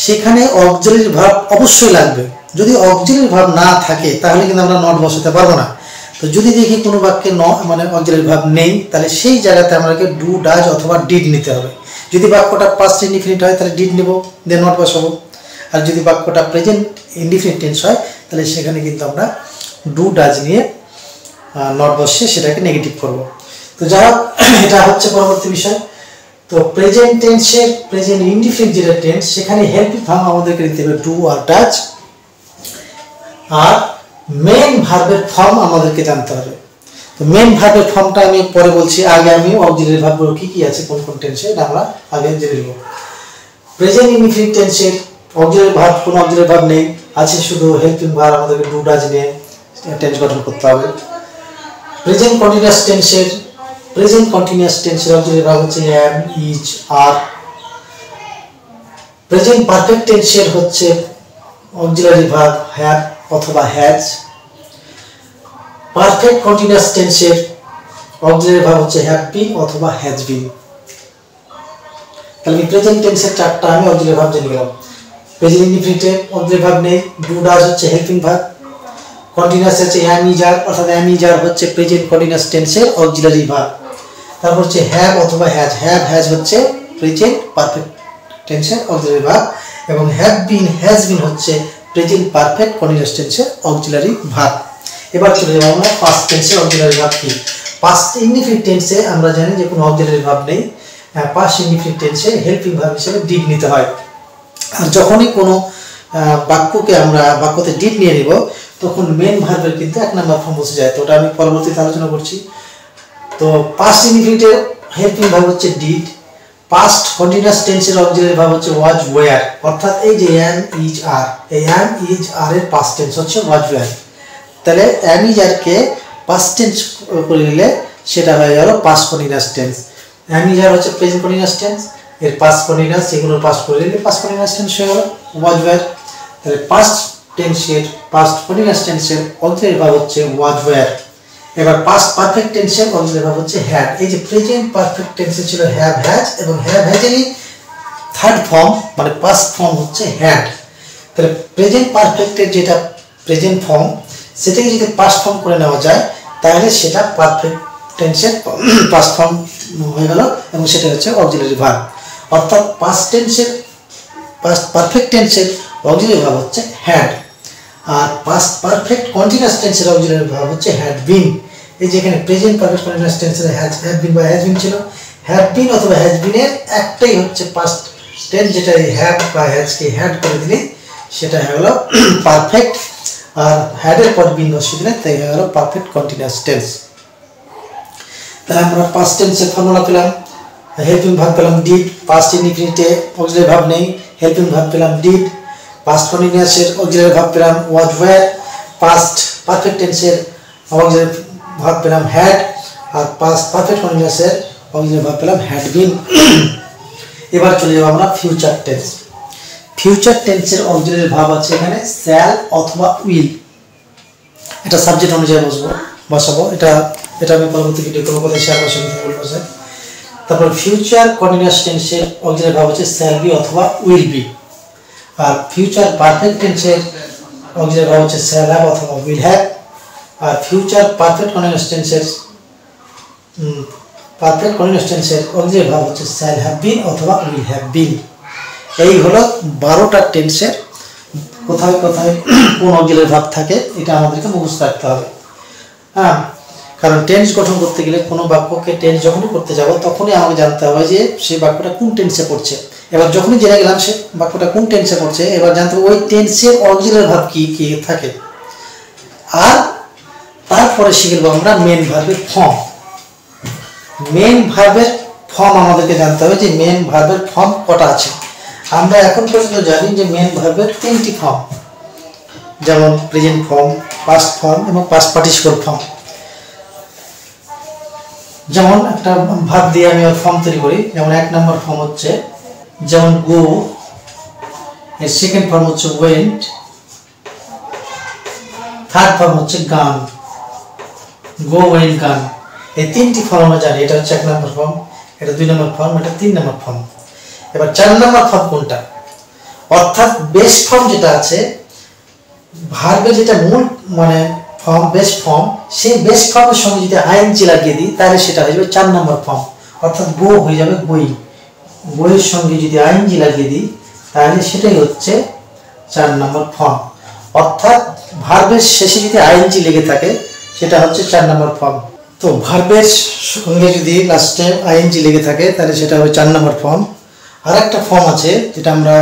সেখানে অক্সিলারি ভার্ব অবশ্যই লাগবে। যদি অক্সিলারি ভার্ব না থাকে তাহলে কিন্তু আমরা নট বসাতে পারবো না। তো যদি দেখি কোনো বাক্যে মানে অক্সিলারি ভার্ব নেই তাহলে সেই জায়গাতে আমাকে ডু ডাজ অথবা ডিড নিতে হবে। যদি বাক্যটা পাস্ট ইনডিফিনিট হয় তাহলে ডিড নেব, দেন নট বসাবো। আর যদি বাক্যটা প্রেজেন্ট ইনডিফিনিট টেন্স হয় তাহলে সেখানে কিন্তু আমরা ডু ডাজ নিয়ে নট বসিয়ে সেটাকে নেগেটিভ করব। তো যাই হোক, এটা হচ্ছে পরবর্তী বিষয়। তো প্রেজেন্ট টেন্সের প্রেজেন্ট ইনডিফিনিট যেটা টেন্স সেখানে হেল্পিং ভার্ব আমাদেরকে দিতে হবে ডু আর ডাজ, আর মেন ভার্বের ফর্ম আমাদেরকে জানতে হবে। তো মেন ভার্বের ফর্মটা আমি পরে বলছি, আগে আমি অক্সিলারি ভার্বগুলো কি কি আছে কোন কোন টেন্সে এটা আমরা আগে জেনে নেব। প্রেজেন্ট ইনডিফিনিট টেন্সের অক্সিলারি ভার্ব, কোনো অক্সিলারি ভার্ব নেই, আছে শুধু হেল্পিং ভার্ব, আমাদেরকে ডু ডাজ নিয়ে টেন্স গঠন করতে হবে। প্রেজেন্ট কন্টিনিউয়াস টেন্সের অক্সিলারি ভার্ব হচ্ছে am, is, are। Present perfect টেন্সের হচ্ছে অক্সিলারি ভার্ব have অথবা has। পারফেক্ট কন্টিনিউয়াস টেন্সের অক্সিলারি ভার্ব হচ্ছে have been অথবা has been। তাহলে প্রেজেন্ট টেন্সের চারটা আমি অক্সিলারি ভার্ব জেনে গেলাম। প্রেজেন্ট ইনডিফিনিটে অক্সিলারি ভার্ব নেই, ডু ডাজ হচ্ছে হেল্পিং ভার্ব, কন্টিনিউয়াস হচ্ছে am, is, are, অর্থাৎ am, is, are হচ্ছে প্রেজেন্ট কন্টিনিউয়াস টেন্সের অক্সিলারি ভার্ব। তারপর হচ্ছে have অথবা has হচ্ছে প্রেজেন্ট পারফেক্ট টেন্সের অক্সিলারি ভার্ব, এবং have been, has been হচ্ছে প্রেজেন্ট পারফেক্ট কন্টিনিউয়াস টেন্সের অক্সিলারি ভার্ব। এবার চলে যাব আমরা পাস্ট টেন্সের অক্সিলারি ভার্ব কি। পাস্ট ইনডিফিনিট টেন্সে আমরা জানি যে কোনো অক্সিলারি ভার্ব নেই, পাস্ট ইনডিফিনিট টেন্সে হেল্পিং ভার্ব হিসেবে ডিড নিতে হয়। আর যখনই কোনো বাক্যকে আমরা বাক্যতে ডিড নিয়ে নিব তখন মেন ভার্বের কিন্তু এক নাম্বার ফর্ম বসে যায়। তো ওটা আমি পরবর্তীতে আলোচনা করছি। তো পাস্ট ইনডিফিনিটের হেল্পিং ভার্ব হচ্ছে ডিড, পাস্ট কন্টিনিউয়াস টেন্সের অক্সিলারি ভার্ব হচ্ছে ওয়াজ, ওয়্যার, অর্থাৎ এই যে am, is, are, এই am, is, are এর পাস্ট টেন্স হচ্ছে ওয়াজ, ওয়্যার। তাহলে am, is, are K past tense করে নিলে সেটা হয়ে গেল past continuous tense. am, is, are হচ্ছে প্রেজেন্ট কন্টিনিউয়াস টেন্স, এর পাস্ট কন্টিনিউয়াস, এগুলো পাস্ট করে নিলে পাস্ট কন্টিনিউয়াস টেন্স হয়ে গেল ওয়াজ, ওয়্যার। তাহলে পাস্ট টেন্সের পাস্ট কন্টিনিউয়াস টেন্সের অক্সিলারি ভার্ব হচ্ছে ওয়াজ, ওয়্যার। এবার পাস্ট পারফেক্ট টেন্সের অক্সিলারি ভার্ব হচ্ছে হ্যাড। এই যে প্রেজেন্ট পারফেক্ট টেন্সে ছিল হ্যাভ, হ্যাজ, এবং হ্যাভ হ্যাজেরই থার্ড ফর্ম মানে পাস্ট ফর্ম হচ্ছে হ্যাড। তাহলে প্রেজেন্ট পারফেক্টের যেটা প্রেজেন্ট ফর্ম সেটাকে যদি পাস্ট ফর্ম করে নেওয়া যায় তাহলে সেটা পারফেক্ট টেন্সের পাস্ট ফর্ম হয়ে গেল, এবং সেটা হচ্ছে অক্সিলারি ভার্ব। অর্থাৎ পাস্ট টেন্সের পাস্ট পারফেক্ট টেন্সের অক্সিলারি ভার্ব হচ্ছে হ্যাড, আর পাস্ট পারফেক্ট কন্টিনিউয়াস টেন্সের অক্সিলারি ভার্ব হচ্ছে হ্যাড বিন। এই যে এখানে প্রেজেন্ট পারফেক্ট কন্টিনিউয়াস টেন্সের হ্যাভ বিন বা হ্যাজ বিন ছিল, হ্যাভ বিন অথবা হ্যাজ বিনের একটাই হচ্ছে পাস্ট টেন্স, যেটা এই হ্যাভ বা হ্যাজকে হ্যাড করে দিলে সেটা হয়ে গেল পারফেক্ট, আর হ্যাডের পর বিন বসিয়ে দিলে তাই হয়ে গেল পারফেক্ট কন্টিনিউয়াস টেন্স। তাহলে আমরা পাস্ট টেন্সের ফর্মুলা পেলাম, হেল্পিং ভার্ব পেলাম ডিড, পাস্ট ইনডিফিনিটে অক্সিলারি ভার্ব নেই, হেল্পিং ভার্ব পেলাম ডিড, পাস্ট কন্টিনিউয়াসের অক্সিলারি ভার্ব পেলাম ওয়াজ, ওয়্যার, পাস্ট পারফেক্ট টেন্সের অক্সিলারি ভার্ব পেলাম হ্যাড, আর পাস্ট পারফেক্ট কন্টিনিউয়াসের অক্সিলারি ভার্ব পেলাম হ্যাড বিন। এবার চলে যাব আমরা ফিউচার টেন্স। ফিউচার টেন্সের অক্সিলারি ভার্ব আছে এখানে শ্যাল অথবা উইল। এটা সাবজেক্ট অনুযায়ী বসাবো, এটা আমি পরবর্তী ভিডিও কোনো কথা শেয়ার করার সঙ্গে বলবো স্যার। তারপর ফিউচার কন্টিনিউয়াস টেন্সের অক্সিলারি ভার্ব হচ্ছে শ্যাল বি অথবা উইল বি, আর ফিউচার পারফেক্ট টেন্সের অক্সিলারি ভার্ব হচ্ছে শ্যাল হ্যাভ অথবা উইল হ্যাভ, আর ফিউচার পারফেক্ট কন্টিনিউয়াস টেন্সের অক্সিলারি ভার্ব হচ্ছে শ্যাল হ্যাভ বিন অথবা উইল হ্যাভ বিন। এই হলো 12টা টেন্সের কোথায় কোথায় কোন অক্সিলারি ভার্ব থাকে, এটা আমাদেরকে মুখস্থ রাখতে হবে। হ্যাঁ, কারণ টেন্স গঠন করতে গেলে কোনো বাক্যকে টেন্স যখনই করতে যাব তখনই আমাকে জানতে হবে যে সেই বাক্যটা কোন টেন্সে পড়ছে। এবার যখনই জেনে গেলাম সে বাক্যটা কোন টেন্সে পড়ছে, এবার জানতে হবে ওই টেন্সের অক্সিলারি ভার্ব কি কি থাকে, আর তারপরে শিখব আমরা মেন ভার্বের ফর্ম। মেন ভার্বের ফর্ম আমাদেরকে জানতে হবে যে মেন ভার্বের ফর্ম কটা আছে। আমরা এখন পর্যন্ত জানি যে মেন ভার্বের 3টি ফর্ম, যেমন প্রেজেন্ট ফর্ম, পাস্ট ফর্ম এবং পাস্ট পার্টিসিপল ফর্ম। যেমন একটা ভার্ব দিয়ে আমি ওর ফর্ম তৈরি করি, যেমন 1 নম্বর ফর্ম হচ্ছে যেমন গো, এর সেকেন্ড ফর্ম হচ্ছে ওয়েন্ট, থার্ড ফর্ম হচ্ছে গান, গো ওয়েন্ট গান। এই 3টি ফর্ম আমরা জানি, এটা হচ্ছে 1 নম্বর ফর্ম, এটা 2 নম্বর ফর্ম, এটা 3 নম্বর ফর্ম। এবার 4 নম্বর ফর্ম কোনটা, অর্থাৎ বেস ফর্ম যেটা আছে ভার্বের যেটা মূল মানে ফর্ম, বেস ফর্ম, সেই বেস ফর্মের সঙ্গে যদি আইএনজি লাগিয়ে দিই তাহলে সেটা হয়ে যাবে 4 নম্বর ফর্ম, অর্থাৎ গো হয়ে যাবে গোয়িং। গোয়ের সঙ্গে যদি আইএনজি লাগিয়ে দিই তাহলে সেটাই হচ্ছে 4 নম্বর ফর্ম, অর্থাৎ ভার্বের শেষে যদি আইএনজি লেগে থাকে সেটা হচ্ছে 4 নম্বর ফর্ম। তো ভার্বের সঙ্গে যদি লাস্টে আইএনজি লেগে থাকে তাহলে সেটা হবে 4 নম্বর ফর্ম। আর একটা ফর্ম আছে যেটা আমরা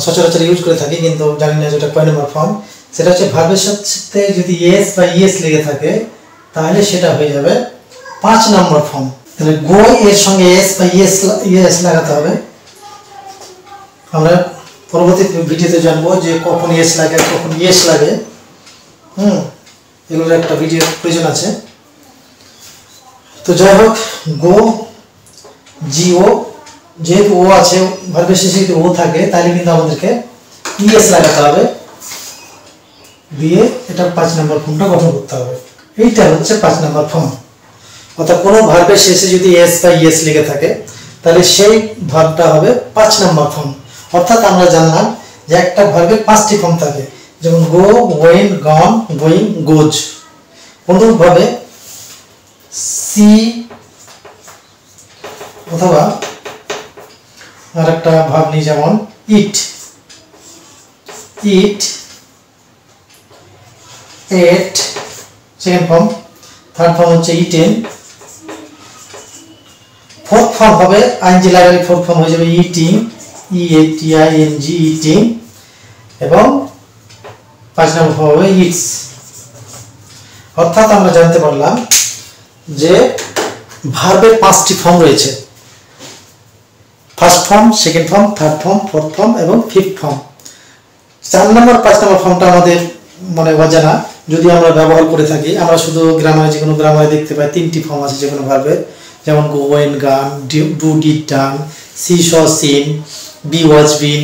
সচরাচর ইউজ করে থাকি কিন্তু জানি না যেটা কয় নম্বর ফর্ম, সেটা হচ্ছে ভার্বের সাথে যদি এস বা ইএস লেগে থাকে তাহলে সেটা হয়ে যাবে 5 নম্বর ফর্ম। তাহলে গো এর সঙ্গে এস বা ইএস লাগাতে হবে। আমরা পরবর্তী ভিডিওতে জানবো যে কখন এস লাগে কখন ইএস লাগে। এগুলোর একটা ভিডিও প্রয়োজন আছে। তো যাই হোক, গো জিও, যেহেতু ও আছে ভার্বের শেষে যদি ও থাকে তাহলে কিন্তু আমাদেরকে ইএস লাগাতে হবে, দিয়ে এটা 5 নম্বর ফর্মটা গঠন করতে হবে। এইটা হচ্ছে 5 নম্বর ফর্ম। অর্থাৎ কোনো ভার্বের শেষে যদি এস বা ইএস লেগে থাকে তাহলে সেই ভার্বটা হবে 5 নম্বর ফর্ম। অর্থাৎ আমরা জানলাম যে একটা ভার্বের 5টি ফর্ম থাকে, যেমন গো, ওয়েন, গন, গোয়িং, গোজ। অনুরূপভাবে সি অথবা আর একটা ভাব নিই, যেমন ইট, ইট, এট, সেকেন্ড ফর্ম। থার্ড ফর্ম হচ্ছে ইটেন। ফোর্থ ফর্ম হবে আইএনজি লাগালে ফোর্থ ফর্ম হয়ে যাবে ইটিং, ইএটিআইএনজি, ইটিং। এবং 5 নম্বর ফর্ম হবে ইটস। অর্থাৎ আমরা জানতে পারলাম যে ভার্বের 5টি ফর্ম রয়েছে, first form, second form, third form, fourth form এবং ফিফথ ফর্ম। 4 নম্বর 5 নম্বর ফর্মটা আমাদের মানে অজানা, যদি আমরা ব্যবহার করে থাকি। আমরা শুধু গ্রামারে, যে কোনো গ্রামারে দেখতে পাই 3টি ফর্ম আছে যে কোনো ভার্বের, যেমন go, went, gone, do, did, done, see, saw, seen, be, was, been.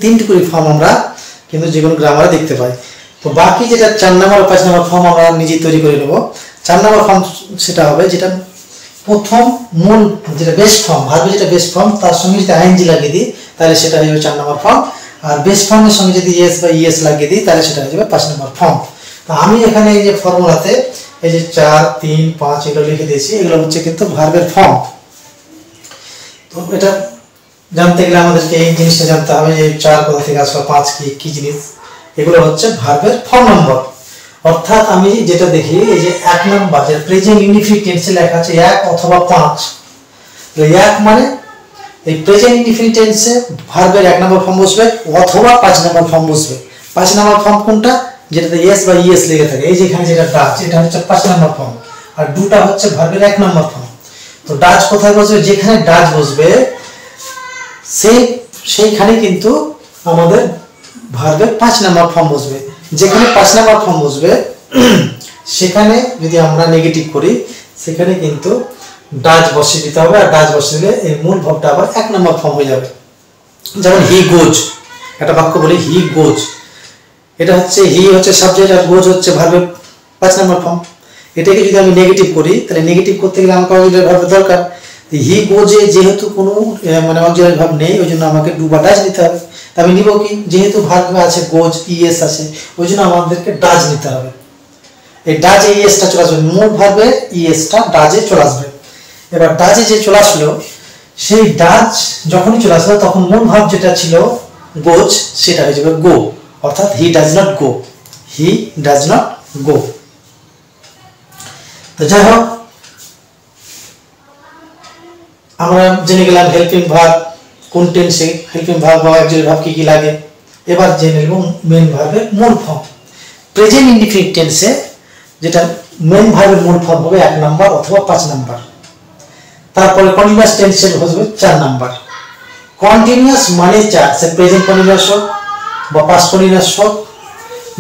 3টি করে ফর্ম আমরা কিন্তু যে কোনো গ্রামারে দেখতে পাই। তো বাকি যেটা 4 নম্বর 5 নম্বর ফর্ম আমরা নিজেই তৈরি করে নেব। 4 নম্বর ফর্ম সেটা হবে যেটা প্রথম মূল, যেটা বেস্ট ফর্ম, ভার্বে যেটা বেস্ট ফর্ম তার সঙ্গে যদি আইএনজি লাগিয়ে দিই তাহলে সেটা হয়ে যাবে 4 নম্বর ফর্ম। আর বেস্ট ফর্মের সঙ্গে যদি এস বা ইএস লাগিয়ে দিই তাহলে সেটা হয়ে যাবে 5 নম্বর ফর্ম। তো আমি এখানে এই যে ফর্মুলাতে এই যে 4, 3, 5 এগুলো লিখে দিয়েছি, এগুলো হচ্ছে কিন্তু ভার্বের ফর্ম। তো এটা জানতে গেলে আমাদেরকে এই জিনিসটা জানতে হবে যে 4 কোথা থেকে আসলো, 5 কি জিনিস। এগুলো হচ্ছে ভার্বের ফর্ম নম্বর। অর্থাৎ আমি যেটা দেখি এই যে 1 নম্বর, যে প্রেজেন্ট ইনডিফিনিট টেন্সে লেখা আছে 1 অথবা 5। 1 মানে এই প্রেজেন্ট ইনডিফিনিট টেন্সে ভার্বের 1 নম্বর ফর্ম বসবে অথবা 5 নম্বর ফর্ম বসবে। 5 নম্বর ফর্ম কোনটা? যেটাতে এস বা ইএস লেগে থাকে। এই যে এখানে যেটা ডাচ, এটা হচ্ছে 5 নম্বর ফর্ম। আর ডুটা হচ্ছে ভার্বের 1 নম্বর ফর্ম। তো ডাচ কোথায় বসবে? যেখানে ডাচ বসবে সেইখানে কিন্তু আমাদের ভার্বের 5 নম্বর ফর্ম বসবে। যেখানে 5 নম্বর ফর্ম বসবে সেখানে যদি আমরা নেগেটিভ করি সেখানে কিন্তু ডাচ বসিয়ে দিতে হবে। আর ডাচ বসিয়ে দিলে এর মূল ভাবটা আবার 1 নম্বর ফর্ম হয়ে যাবে। যেমন হি গোজ, একটা বাক্য বলি হি গোজ, এটা হচ্ছে হি হচ্ছে সাবজেক্ট আর গোজ হচ্ছে ভার্বের 5 নম্বর ফর্ম। এটাকে যদি আমি নেগেটিভ করি তাহলে নেগেটিভ করতে গেলে আমাকে অক্সিলারি ভার্বের দরকার। হি গোজে যেহেতু কোনো মানে অক্সিলারি ভার্ব নেই, ওই জন্য আমাকে ডু বা ডাচ নিতে হবে। তা আমি নিব কি? যেহেতু ভার্বে আছে গোজ, ইএস আছে, ওই জন্য আমাদেরকে ডাচ নিতে হবে। এই ডাজে ইএসটা চলে আসবে, মূল ভার্বে ইএসটা ডাজে চলে আসবে। এবার ডাজে যে চলে আসলো, সেই ডাচ যখনই চলে আসলো তখন মূল ভার্ব যেটা ছিল গোজ সেটা হয়ে যাবে গো। অর্থাৎ he does not go, he does not go. তো যাই হোক, আমরা জেনে গেলাম হেল্পিং ভার্ব কোন টেন্সে, হেল্পিং ভার্ব বা অক্সিলারি ভার্ব কি কি লাগে। এবার জেনে নেব মেন ভার্বের মূল ফর্ম। প্রেজেন্ট ইনডিফিনিট টেন্সে যেটা মেন ভার্বের মূল ফর্ম হবে 1 নম্বর অথবা 5 নম্বর। তারপরে কন্টিনিউয়াস টেন্সের হবে 4 নম্বর। কন্টিনিউয়াস মানে 4, সে প্রেজেন্ট কন্টিনিউয়াস হোক বা পাস্ট কন্টিনিউয়াস হোক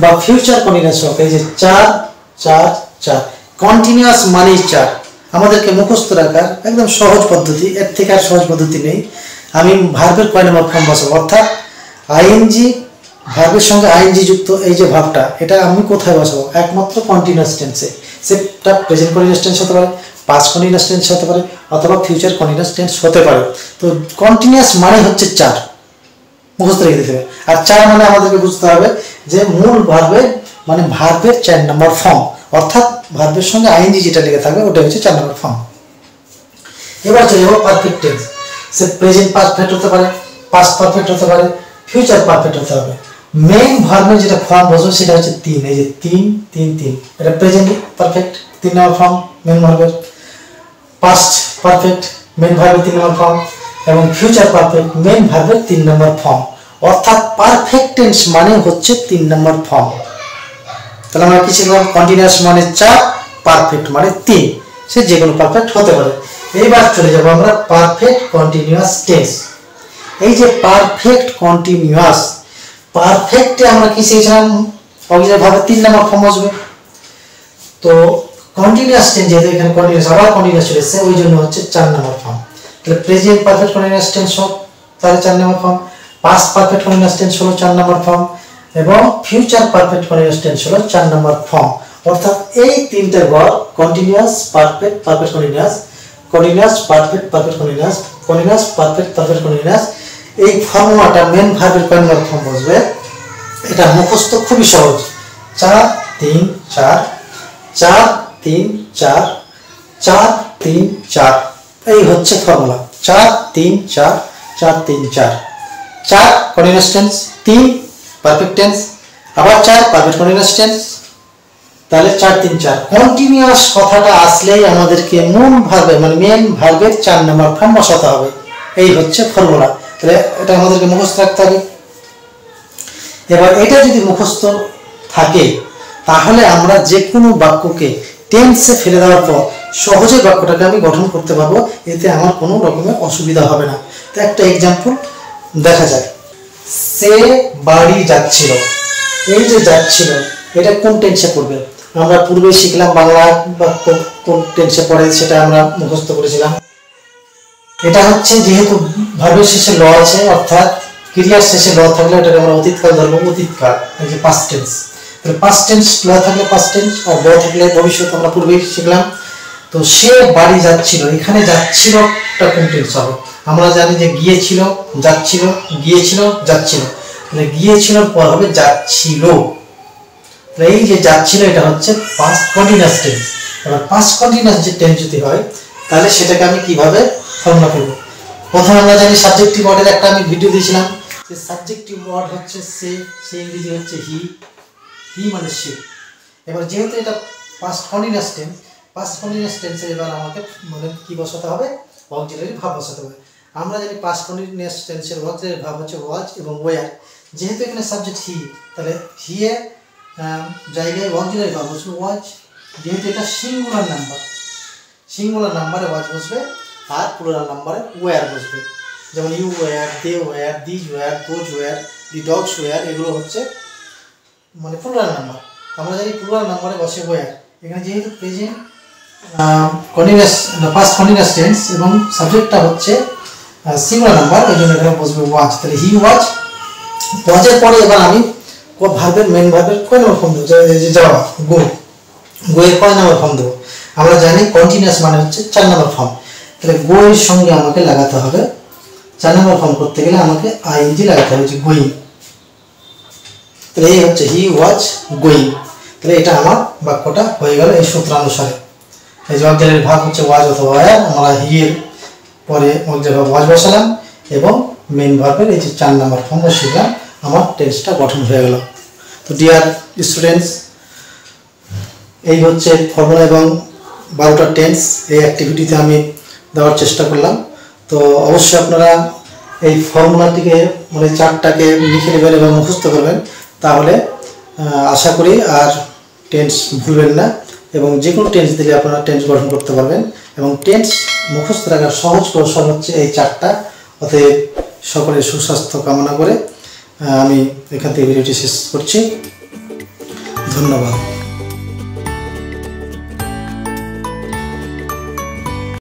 বা ফিউচার কন্টিনিউয়াস হোক। এই যে 4 4 4, কন্টিনিউয়াস মানে 4। আমাদেরকে মুখস্থ রাখার একদম সহজ পদ্ধতি, এর থেকে আর সহজ পদ্ধতি নেই। আমি ভার্বের কয় নম্বর ফর্ম বসাবো, অর্থাৎ আইএনজি ভার্বের সঙ্গে আইএনজি যুক্ত এই যে ভার্বটা, এটা আমি কোথায় বসাবো? একমাত্র কন্টিনিউয়াস টেন্সে। সেটা প্রেজেন্ট কন্টিনিউয়াস টেন্স হতে পারে, পাস্ট কন্টিনিউয়াস টেন্স হতে পারে অথবা ফিউচার কন্টিনিউয়াস টেন্স হতে পারে। তো কন্টিনিউয়াস মানে হচ্ছে 4, মুখস্থ রেখে দিতে হবে। আর 4 মানে আমাদেরকে বুঝতে হবে যে মূল ভার্বের মানে ভার্বের 4 নম্বর ফর্ম, অর্থাৎ ভার্বের সঙ্গে আইএনজি যেটা লেগে থাকবে ওটা হচ্ছে 4 নম্বর ফর্ম। এবার চলে যাবো পারফেক্ট টেন্স। সে প্রেজেন্ট পারফেক্ট হতে পারে, পাস্ট পারফেক্ট হতে পারে, ফিউচার পারফেক্ট হতে হবে। মেইন ভার্বের যেটা ফর্ম বসবে সেটা হচ্ছে 3, এই যে 3 3 3, এটা প্রেজেন্ট পারফেক্ট 3 নম্বর ফর্ম মেইন ভার্বের, পাস্ট পারফেক্ট মেইন ভার্বের 3 নম্বর ফর্ম এবং ফিউচার পারফেক্ট মেইন ভার্বের 3 নম্বর ফর্ম। অর্থাৎ পারফেক্ট টেন্স মানে হচ্ছে 3 নম্বর ফর্ম। তাহলে আমরা কি শিখলাম? কন্টিনিউয়াস মানে 4, পারফেক্ট মানে 3, সে যে কোনো পারফেক্ট হতে পারে। এইবার চলে যাব আমরা পারফেক্ট কন্টিনিউয়াস টেন্স। এই যে পারফেক্ট কন্টিনিউয়াস, পারফেক্টে আমরা কি শিখেছিলাম? অক্সিলারি ভাবে 3 নম্বর ফর্ম আসবে। তো কন্টিনিউয়াস টেন্স যেহেতু এখানে কন্টিনিউয়াস আবার কন্টিনিউয়াস চলে এসেছে, ওই জন্য হচ্ছে 4 নম্বর ফর্ম। তাহলে প্রেজেন্ট পারফেক্ট কন্টিনিউয়াস টেন্স সব তাহলে 4 number form, past perfect continuous tense হলো 4 নম্বর ফর্ম এবং ফিউচার পারফেক্ট কন্টিনিউয়াস টেন্স হলো 4 নম্বর ফর্ম। অর্থাৎ এই তিনটে verb continuous perfect perfect continuous, continuous perfect perfect continuous, continuous perfect perfect continuous, এই ফর্মুলাটা মেন ভার্বের কয় নম্বর ফর্ম বসবে এটা মুখস্থ খুবই সহজ। 4 3 4 4 3 4 4 3 4, এই হচ্ছে formula. 4 3 4 4 3 4, 4 continuous tense, 3 perfect tense, আবার 4 পারফেক্ট কন্টিনিউয়াস টেন্স। তাহলে 4 3 4 কন্টিনিউয়াস কথাটা আসলেই আমাদেরকে মূল ভার্বে মানে মেন ভার্বের 4 নম্বর ফর্ম বসাতে হবে। এই হচ্ছে ফর্মুলা। তাহলে এটা আমাদেরকে মুখস্থ রাখতে হবে। এবার এটা যদি মুখস্থ থাকে তাহলে আমরা যে কোনো বাক্যকে টেন্সে ফেলে দেওয়ার পর সহজে বাক্যটাকে আমি গঠন করতে পারবো, এতে আমার কোনো রকমের অসুবিধা হবে না। তো একটা এক্সাম্পল দেখা যায়। সে বাড়ি যাচ্ছিল, এই যে যাচ্ছিল এটা কোন টেন্সে পড়বে? আমরা পূর্বে শিখলাম বাংলা বাক্য কোন টেন্সে পড়ে সেটা আমরা মুখস্থ করেছিলাম। এটা হচ্ছে যেহেতু ভার্বের শেষে ল আছে, অর্থাৎ ক্রিয়ার শেষে ল থাকলে এটাকে আমরা অতীতকাল ধরবো, অতীতকাল, এই যে পাস্ট টেন্স। তাহলে পাস্ট টেন্স ল থাকলে পাস্ট টেন্স আর ল থাকলে ভবিষ্যৎ, আমরা পূর্বেই শিখলাম। তো সে বাড়ি যাচ্ছিল, এখানে যাচ্ছিলটা কোন টেন্স হবে? আমরা জানি যে গিয়েছিল, যাচ্ছিল, গিয়েছিল, যাচ্ছিল, তাহলে গিয়েছিলর পর হবে যাচ্ছিল। এই যে যাচ্ছিল এটা হচ্ছে পাস্ট কন্টিনিউয়াস টেন্স। এবার পাস্ট কন্টিনিউয়াস যে টেন্স যদি হয় তাহলে সেটাকে আমি কিভাবে ফর্মুলা করব? প্রথমে আমরা জানি সাবজেক্টিভ ওয়ার্ডের একটা আমি ভিডিও দিয়েছিলাম যে সাবজেক্টিভ ওয়ার্ড হচ্ছে সে, সে ইংরেজি হচ্ছে হি, হি মানে সে। এবার যেহেতু এটা past continuous tense, past continuous টেন্সে এবার আমাকে মানে কি বসাতে হবে? অক্সিলারি ভার্ব বসাতে হবে। আমরা জানি পাস্ট কন্টিনিউয়াস টেন্সের অক্সিলারি ভার্ব হচ্ছে ওয়াজ এবং ওয়্যার। যেহেতু এখানে সাবজেক্ট হি, তাহলে হি এর জায়গায় অক্সিলারি ভার্ব বসবে ওয়াজ। যেহেতু এটা সিঙ্গুলার নাম্বার, সিঙ্গুলার নাম্বারে ওয়াজ বসবে আর প্লুরাল নাম্বারে ওয়্যার বসবে। যেমন you were, they were, these were, those were, the dogs were, এগুলো হচ্ছে মানে প্লুরাল নাম্বার। আমরা জানি প্লুরাল নাম্বারে বসে ওয়্যার। এখানে যেহেতু present continuous past continuous tense এবং সাবজেক্টটা হচ্ছে সিঙ্গুলার নাম্বার, এই জন্য এখানে বসবে ওয়াজ। তাহলে হি ওয়াজ, ওয়াজের পরে এবার আমি ভার্বের মেন ভার্বের কয় নম্বর ফর্ম দেবো? যাওয়া, গো, গোয়ের কয় নম্বর ফর্ম দেবো? আমরা জানি কন্টিনিউয়াস মানে হচ্ছে 4 নম্বর ফর্ম। তাহলে গো এর সঙ্গে আমাকে লাগাতে হবে, 4 নম্বর ফর্ম করতে গেলে আমাকে আইএনজি লাগাতে হবে, যে গোয়িং। তাহলে এই হচ্ছে হি ওয়াজ গোয়িং। তাহলে এটা আমার বাক্যটা হয়ে গেল এই সূত্রানুসারে। এই যে অক্সিলারি ভার্ব হচ্ছে ওয়াজ অথবা ওয়্যার, আমরা হি এর পরে অক্সিলারি ভার্ব ওয়াজ বসালাম এবং মেইন ভার্বের এই যে 4 নম্বর ফর্ম শিখলাম, আমার টেন্সটা গঠন হয়ে গেল। তো ডিয়ার স্টুডেন্টস, এই হচ্ছে ফর্মুলা এবং 12টা টেন্স এই অ্যাক্টিভিটিতে আমি দেওয়ার চেষ্টা করলাম। তো অবশ্যই আপনারা এই ফর্মুলাটিকে মানে চারটাকে লিখে নেবেন এবং মুখস্থ করবেন, তাহলে আশা করি আর টেন্স ভুলবেন না এবং যে কোনো টেন্স দিলে আপনারা টেন্স গঠন করতে পারবেন। এবং টেন্স মুখস্থ রাখার সহজ কৌশল হচ্ছে এই চারটা। অতএব সকলের সুস্বাস্থ্য কামনা করে আমি এখান থেকে ভিডিওটি শেষ করছি। ধন্যবাদ।